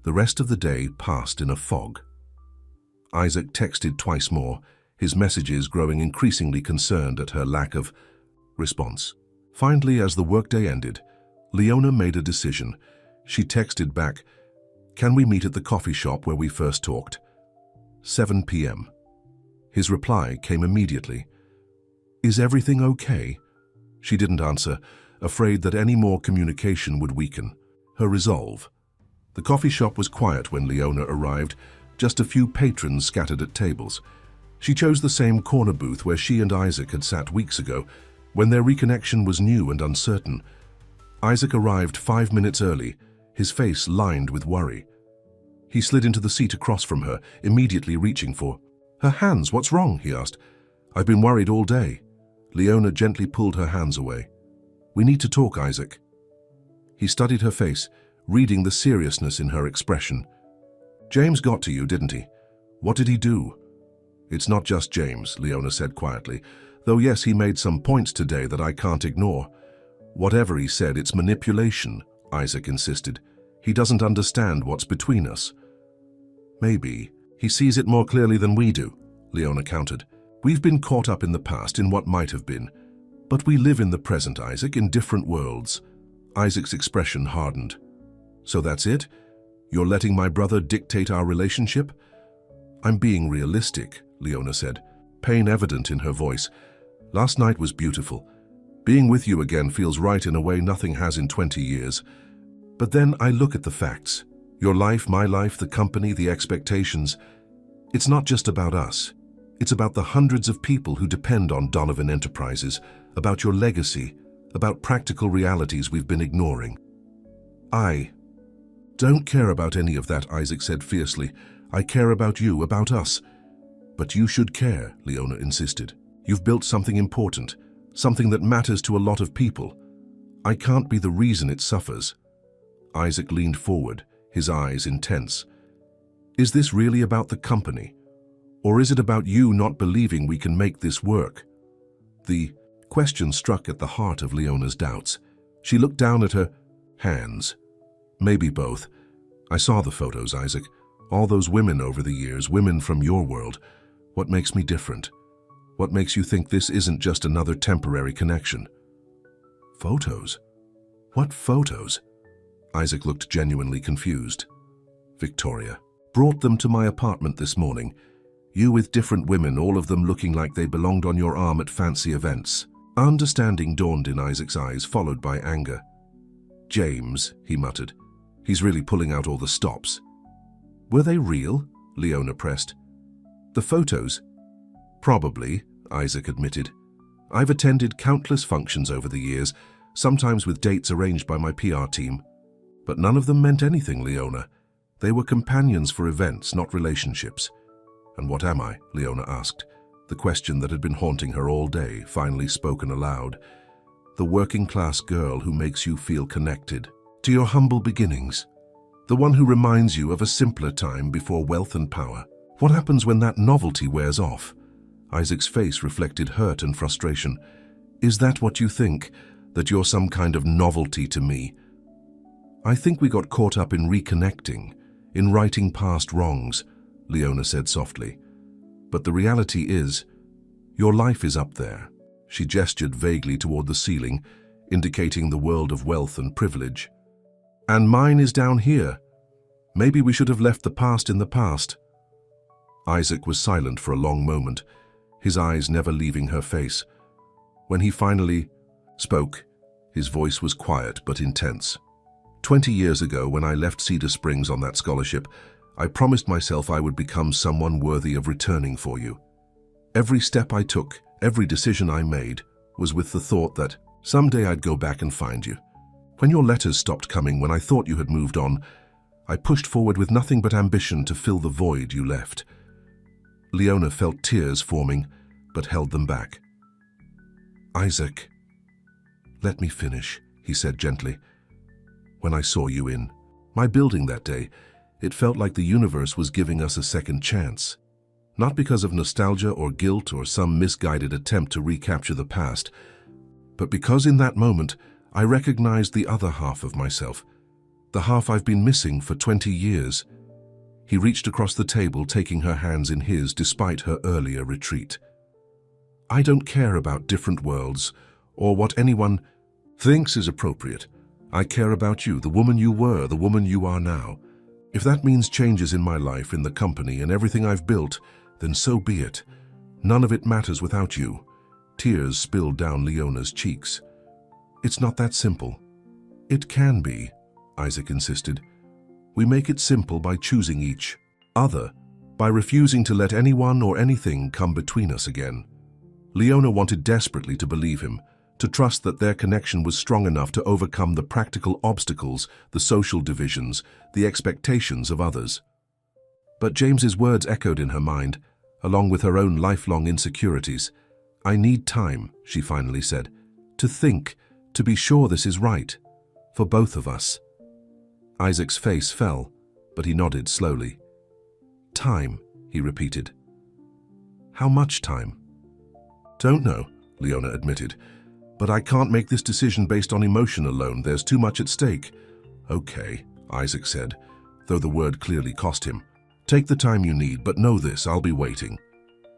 The rest of the day passed in a fog. Isaac texted twice more, his messages growing increasingly concerned at her lack of response. Finally, as the workday ended, Leona made a decision. She texted back, "Can we meet at the coffee shop where we first talked?" 7 p.m. His reply came immediately. "Is everything okay?" She didn't answer, afraid that any more communication would weaken her resolve. The coffee shop was quiet when Leona arrived, just a few patrons scattered at tables. She chose the same corner booth where she and Isaac had sat weeks ago, when their reconnection was new and uncertain. Isaac arrived 5 minutes early, his face lined with worry. He slid into the seat across from her, immediately reaching for her hands. "What's wrong?" he asked. "I've been worried all day." Leona gently pulled her hands away. "We need to talk, Isaac." He studied her face, reading the seriousness in her expression. "James got to you, didn't he? What did he do?" "It's not just James," Leona said quietly. "Though yes, he made some points today that I can't ignore." "Whatever he said, it's manipulation," Isaac insisted. "He doesn't understand what's between us." "Maybe. He sees it more clearly than we do," Leona countered. "We've been caught up in the past, in what might have been. But we live in the present, Isaac, in different worlds." Isaac's expression hardened. "So that's it? You're letting my brother dictate our relationship?" "I'm being realistic," Leona said, pain evident in her voice. "Last night was beautiful. Being with you again feels right in a way nothing has in 20 years. But then I look at the facts. Your life, my life, the company, the expectations. It's not just about us. It's about the hundreds of people who depend on Donovan Enterprises, about your legacy, about practical realities we've been ignoring. I don't care about any of that, Isaac said fiercely. I care about you, about us. But you should care, Leona insisted. You've built something important, something that matters to a lot of people. I can't be the reason it suffers. Isaac leaned forward, his eyes intense. Is this really about the company? Or is it about you not believing we can make this work? The question struck at the heart of Leona's doubts. She looked down at her hands. Maybe both. I saw the photos, Isaac. All those women over the years, women from your world. What makes me different? What makes you think this isn't just another temporary connection? Photos? What photos? Isaac looked genuinely confused. Victoria. Brought them to my apartment this morning. You with different women, all of them looking like they belonged on your arm at fancy events. Understanding dawned in Isaac's eyes, followed by anger. James, he muttered. He's really pulling out all the stops. Were they real? Leona pressed. The photos? Probably, Isaac admitted. I've attended countless functions over the years, sometimes with dates arranged by my PR team. But none of them meant anything, Leona. They were companions for events, not relationships. And what am I? Leona asked. The question that had been haunting her all day, finally spoken aloud. The working-class girl who makes you feel connected to your humble beginnings. The one who reminds you of a simpler time before wealth and power. What happens when that novelty wears off? Isaac's face reflected hurt and frustration. Is that what you think? That you're some kind of novelty to me? I think we got caught up in reconnecting, in righting past wrongs, Leona said softly. But the reality is, your life is up there. She gestured vaguely toward the ceiling, indicating the world of wealth and privilege. And mine is down here. Maybe we should have left the past in the past. Isaac was silent for a long moment, his eyes never leaving her face. When he finally spoke, his voice was quiet but intense. 20 years ago, when I left Cedar Springs on that scholarship, I promised myself I would become someone worthy of returning for you. Every step I took, every decision I made, was with the thought that someday I'd go back and find you. When your letters stopped coming, when I thought you had moved on, I pushed forward with nothing but ambition to fill the void you left. Leona felt tears forming, but held them back. Isaac, let me finish, he said gently. When I saw you in my building that day, it felt like the universe was giving us a second chance. Not because of nostalgia or guilt or some misguided attempt to recapture the past, but because in that moment I recognized the other half of myself, the half I've been missing for 20 years. He reached across the table, taking her hands in his despite her earlier retreat. I don't care about different worlds or what anyone thinks is appropriate. I care about you, the woman you were, the woman you are now. If that means changes in my life, in the company, and everything I've built, then so be it. None of it matters without you. Tears spilled down Leona's cheeks. It's not that simple. It can be, Isaac insisted. We make it simple by choosing each other, by refusing to let anyone or anything come between us again. Leona wanted desperately to believe him, to trust that their connection was strong enough to overcome the practical obstacles, the social divisions, the expectations of others. But James's words echoed in her mind, along with her own lifelong insecurities. I need time, she finally said, to think, to be sure this is right, for both of us. Isaac's face fell, but he nodded slowly. Time, he repeated. How much time? Don't know, Leona admitted. But I can't make this decision based on emotion alone. There's too much at stake. Okay, Isaac said, though the word clearly cost him. Take the time you need, but know this, I'll be waiting.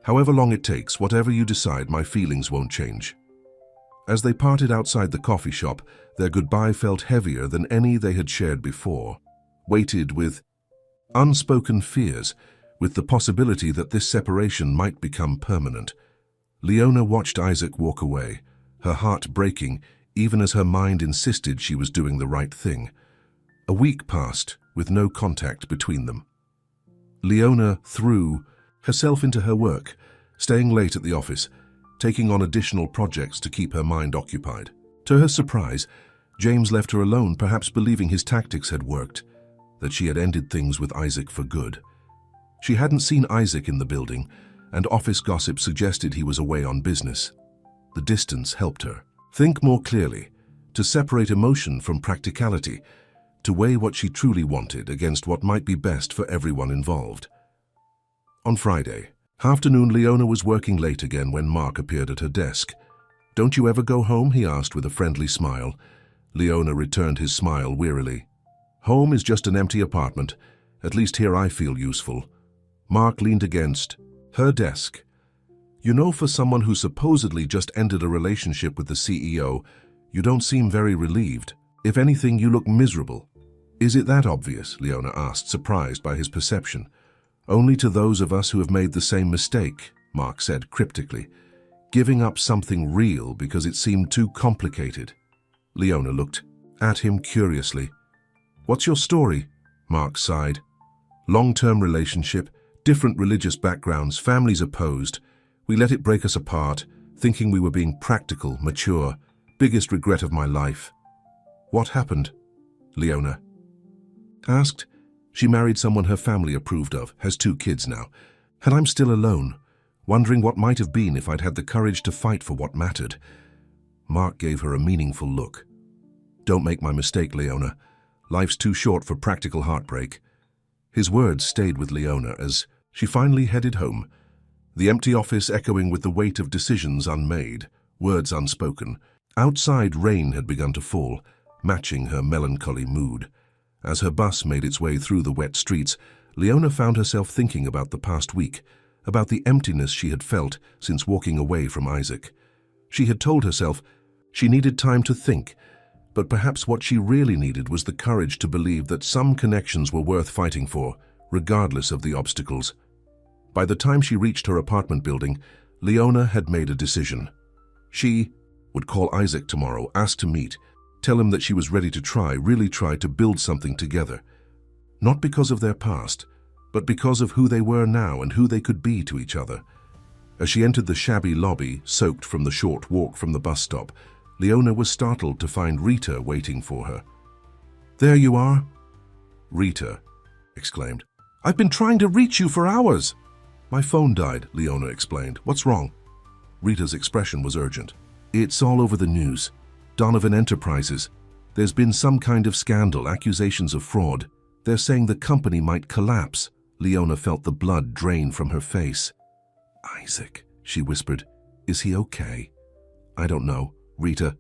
However long it takes, whatever you decide, my feelings won't change. As they parted outside the coffee shop, their goodbye felt heavier than any they had shared before, weighted with unspoken fears, with the possibility that this separation might become permanent. Leona watched Isaac walk away, her heart breaking even as her mind insisted she was doing the right thing. A week passed with no contact between them. Leona threw herself into her work, staying late at the office, taking on additional projects to keep her mind occupied. To her surprise, James left her alone, perhaps believing his tactics had worked, that she had ended things with Isaac for good. She hadn't seen Isaac in the building, and office gossip suggested he was away on business. The distance helped her think more clearly, to separate emotion from practicality, to weigh what she truly wanted against what might be best for everyone involved. On Friday afternoon, Leona was working late again when Mark appeared at her desk. "Don't you ever go home?" he asked with a friendly smile. Leona returned his smile wearily. "Home is just an empty apartment. At least here I feel useful." Mark leaned against her desk. "You know, for someone who supposedly just ended a relationship with the CEO, you don't seem very relieved. If anything, you look miserable." "Is it that obvious?" Leona asked, surprised by his perception. "Only to those of us who have made the same mistake," Mark said cryptically, "giving up something real because it seemed too complicated." Leona looked at him curiously. "What's your story?" Mark sighed. "Long-term relationship, different religious backgrounds, families opposed. We let it break us apart, thinking we were being practical, mature. Biggest regret of my life." "What happened?" Leona asked. "She married someone her family approved of, has 2 kids now, and I'm still alone, wondering what might have been if I'd had the courage to fight for what mattered." Mark gave her a meaningful look. "Don't make my mistake, Leona. Life's too short for practical heartbreak." His words stayed with Leona as she finally headed home, the empty office echoing with the weight of decisions unmade, words unspoken. Outside, rain had begun to fall, matching her melancholy mood. As her bus made its way through the wet streets, Leona found herself thinking about the past week, about the emptiness she had felt since walking away from Isaac. She had told herself she needed time to think, but perhaps what she really needed was the courage to believe that some connections were worth fighting for, regardless of the obstacles. By the time she reached her apartment building, Leona had made a decision. She would call Isaac tomorrow, ask to meet, tell him that she was ready to really try to build something together. Not because of their past, but because of who they were now and who they could be to each other. As she entered the shabby lobby, soaked from the short walk from the bus stop, Leona was startled to find Rita waiting for her. "There you are," Rita exclaimed. "I've been trying to reach you for hours." "My phone died," Leona explained. "What's wrong?" Rita's expression was urgent. "It's all over the news. Donovan Enterprises. There's been some kind of scandal, accusations of fraud. They're saying the company might collapse." Leona felt the blood drain from her face. "Isaac," she whispered. "Is he okay?" "I don't know," Rita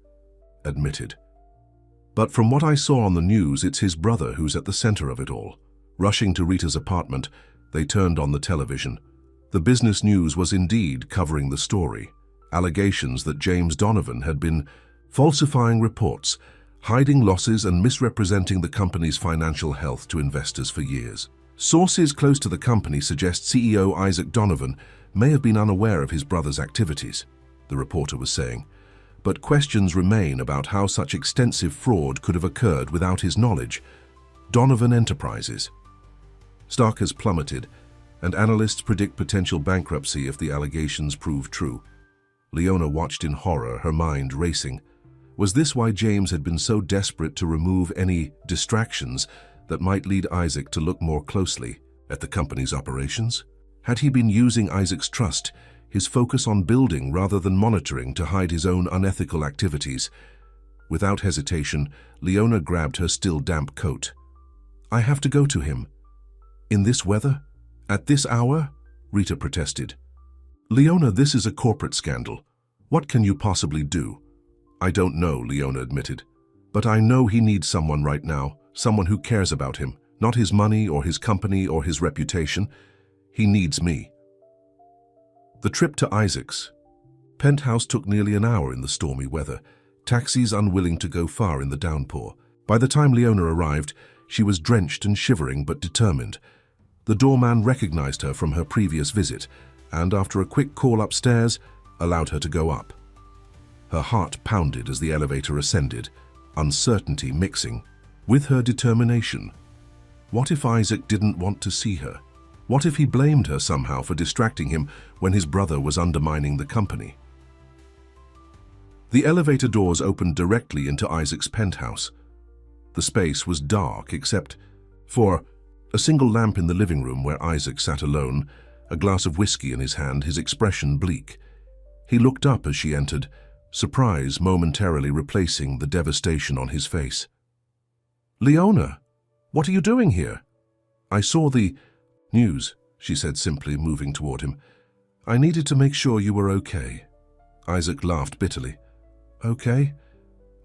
admitted. "But from what I saw on the news, it's his brother who's at the center of it all." Rushing to Rita's apartment, they turned on the television. The business news was indeed covering the story. Allegations that James Donovan had been falsifying reports, hiding losses and misrepresenting the company's financial health to investors for years. Sources close to the company suggest CEO Isaac Donovan may have been unaware of his brother's activities, the reporter was saying. But questions remain about how such extensive fraud could have occurred without his knowledge. Donovan Enterprises. Stock has plummeted, and analysts predict potential bankruptcy if the allegations prove true. Leona watched in horror, her mind racing. Was this why James had been so desperate to remove any distractions that might lead Isaac to look more closely at the company's operations? Had he been using Isaac's trust, his focus on building rather than monitoring, to hide his own unethical activities? Without hesitation, Leona grabbed her still damp coat. "I have to go to him." "In this weather? At this hour?" Rita protested. "Leona, this is a corporate scandal. What can you possibly do?" "I don't know," Leona admitted. "But I know he needs someone right now, someone who cares about him, not his money or his company or his reputation. He needs me." The trip to Isaac's penthouse took nearly an hour in the stormy weather, taxis unwilling to go far in the downpour. By the time Leona arrived, she was drenched and shivering but determined. The doorman recognized her from her previous visit, and after a quick call upstairs, allowed her to go up. Her heart pounded as the elevator ascended, uncertainty mixing with her determination. What if Isaac didn't want to see her? What if he blamed her somehow for distracting him when his brother was undermining the company? The elevator doors opened directly into Isaac's penthouse. The space was dark except for a single lamp in the living room where Isaac sat alone, a glass of whiskey in his hand, his expression bleak. He looked up as she entered, surprise momentarily replacing the devastation on his face. "Leona, what are you doing here?" "I saw the news," she said simply, moving toward him. "I needed to make sure you were okay." Isaac laughed bitterly. "Okay?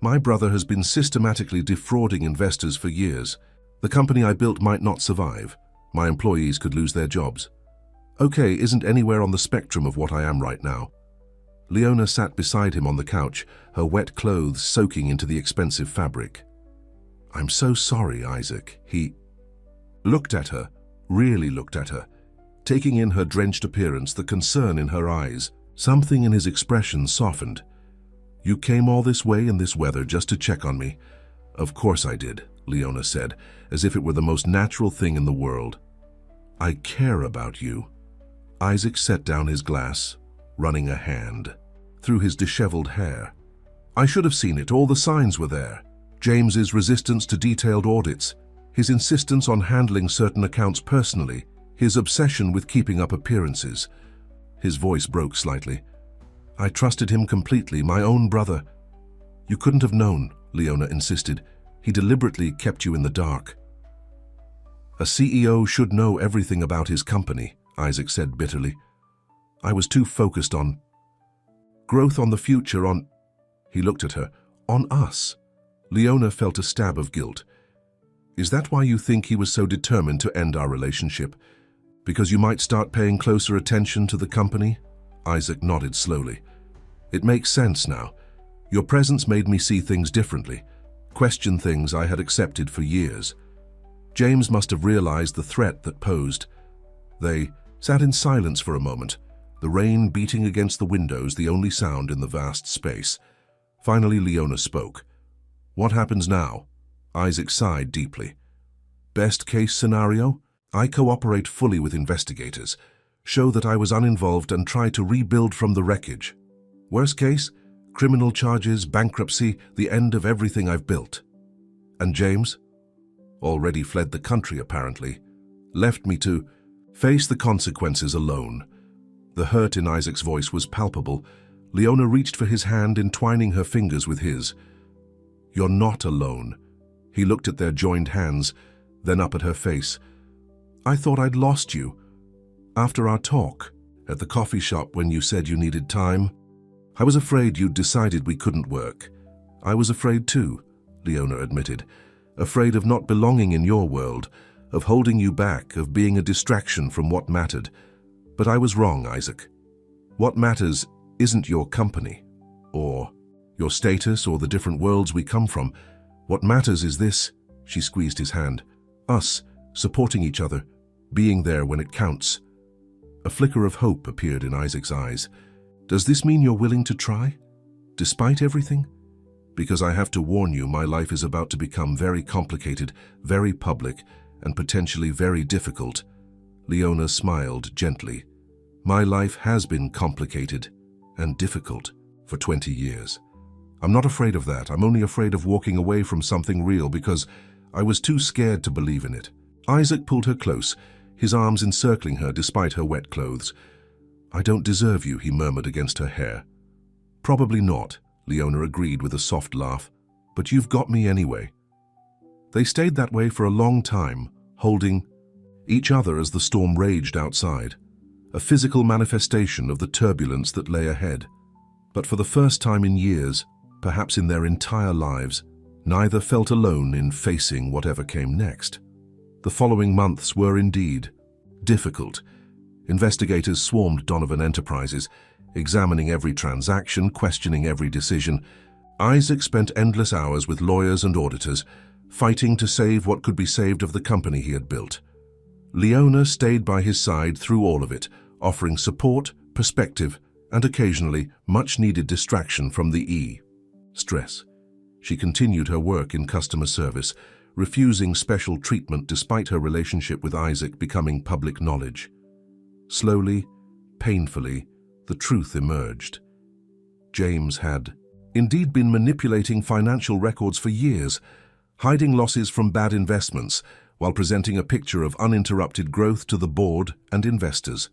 My brother has been systematically defrauding investors for years. The company I built might not survive. My employees could lose their jobs. Okay isn't anywhere on the spectrum of what I am right now." Leona sat beside him on the couch, her wet clothes soaking into the expensive fabric. "I'm so sorry, Isaac." He looked at her, really looked at her, taking in her drenched appearance, the concern in her eyes. Something in his expression softened. "You came all this way in this weather just to check on me?" "Of course I did," Leona said, as if it were the most natural thing in the world. "I care about you." Isaac set down his glass, running a hand through his disheveled hair. "I should have seen it, all the signs were there. James's resistance to detailed audits, his insistence on handling certain accounts personally, his obsession with keeping up appearances." His voice broke slightly. "I trusted him completely, my own brother." "You couldn't have known," Leona insisted. "He deliberately kept you in the dark." "A CEO should know everything about his company," Isaac said bitterly. "I was too focused on growth, on the future, on—" He looked at her. "On us." Leona felt a stab of guilt. "Is that why you think he was so determined to end our relationship? Because you might start paying closer attention to the company?" Isaac nodded slowly. "It makes sense now. Your presence made me see things differently, question things I had accepted for years. James must have realized the threat that posed." They sat in silence for a moment, the rain beating against the windows, the only sound in the vast space. Finally, Leona spoke. "What happens now?" Isaac sighed deeply. "Best case scenario? I cooperate fully with investigators, show that I was uninvolved and try to rebuild from the wreckage. Worst case? Criminal charges, bankruptcy, the end of everything I've built." "And James?" "Already fled the country, apparently. Left me to face the consequences alone." The hurt in Isaac's voice was palpable. Leona reached for his hand, entwining her fingers with his. "You're not alone." He looked at their joined hands, then up at her face. "I thought I'd lost you. After our talk, at the coffee shop when you said you needed time, I was afraid you'd decided we couldn't work." "I was afraid too," Leona admitted. "Afraid of not belonging in your world, of holding you back, of being a distraction from what mattered. But I was wrong, Isaac. What matters isn't your company, or your status, or the different worlds we come from. What matters is this," she squeezed his hand, "us, supporting each other, being there when it counts." A flicker of hope appeared in Isaac's eyes. "Does this mean you're willing to try? Despite everything? Because I have to warn you, my life is about to become very complicated, very public, and potentially very difficult." Leona smiled gently. "My life has been complicated and difficult for 20 years. I'm not afraid of that. I'm only afraid of walking away from something real because I was too scared to believe in it." Isaac pulled her close, his arms encircling her despite her wet clothes. "I don't deserve you," he murmured against her hair. "Probably not," Leona agreed with a soft laugh. "But you've got me anyway." They stayed that way for a long time, holding each other as the storm raged outside, a physical manifestation of the turbulence that lay ahead. But for the first time in years, perhaps in their entire lives, neither felt alone in facing whatever came next. The following months were indeed difficult. Investigators swarmed Donovan Enterprises, examining every transaction, questioning every decision. Isaac spent endless hours with lawyers and auditors, fighting to save what could be saved of the company he had built. Leona stayed by his side through all of it, offering support, perspective, and occasionally much-needed distraction from the stress. She continued her work in customer service, refusing special treatment despite her relationship with Isaac becoming public knowledge. Slowly, painfully, the truth emerged. James had indeed been manipulating financial records for years, hiding losses from bad investments while presenting a picture of uninterrupted growth to the board and investors.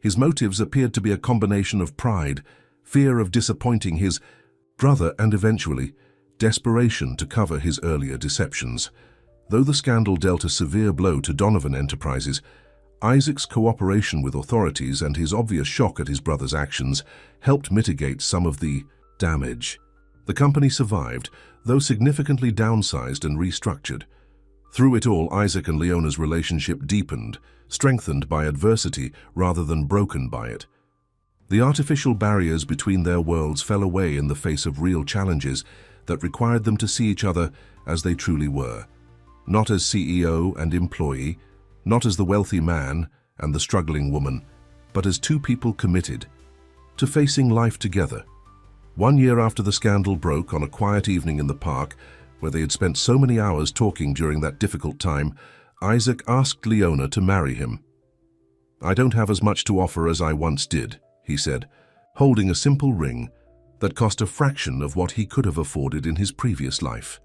His motives appeared to be a combination of pride, fear of disappointing his brother, and eventually, desperation to cover his earlier deceptions. Though the scandal dealt a severe blow to Donovan Enterprises, Isaac's cooperation with authorities and his obvious shock at his brother's actions helped mitigate some of the damage. The company survived, though significantly downsized and restructured. Through it all, Isaac and Leona's relationship deepened, strengthened by adversity rather than broken by it. The artificial barriers between their worlds fell away in the face of real challenges that required them to see each other as they truly were. Not as CEO and employee, not as the wealthy man and the struggling woman, but as two people committed to facing life together. 1 year after the scandal broke, on a quiet evening in the park, where they had spent so many hours talking during that difficult time, Isaac asked Leona to marry him. "I don't have as much to offer as I once did," he said, holding a simple ring that cost a fraction of what he could have afforded in his previous life.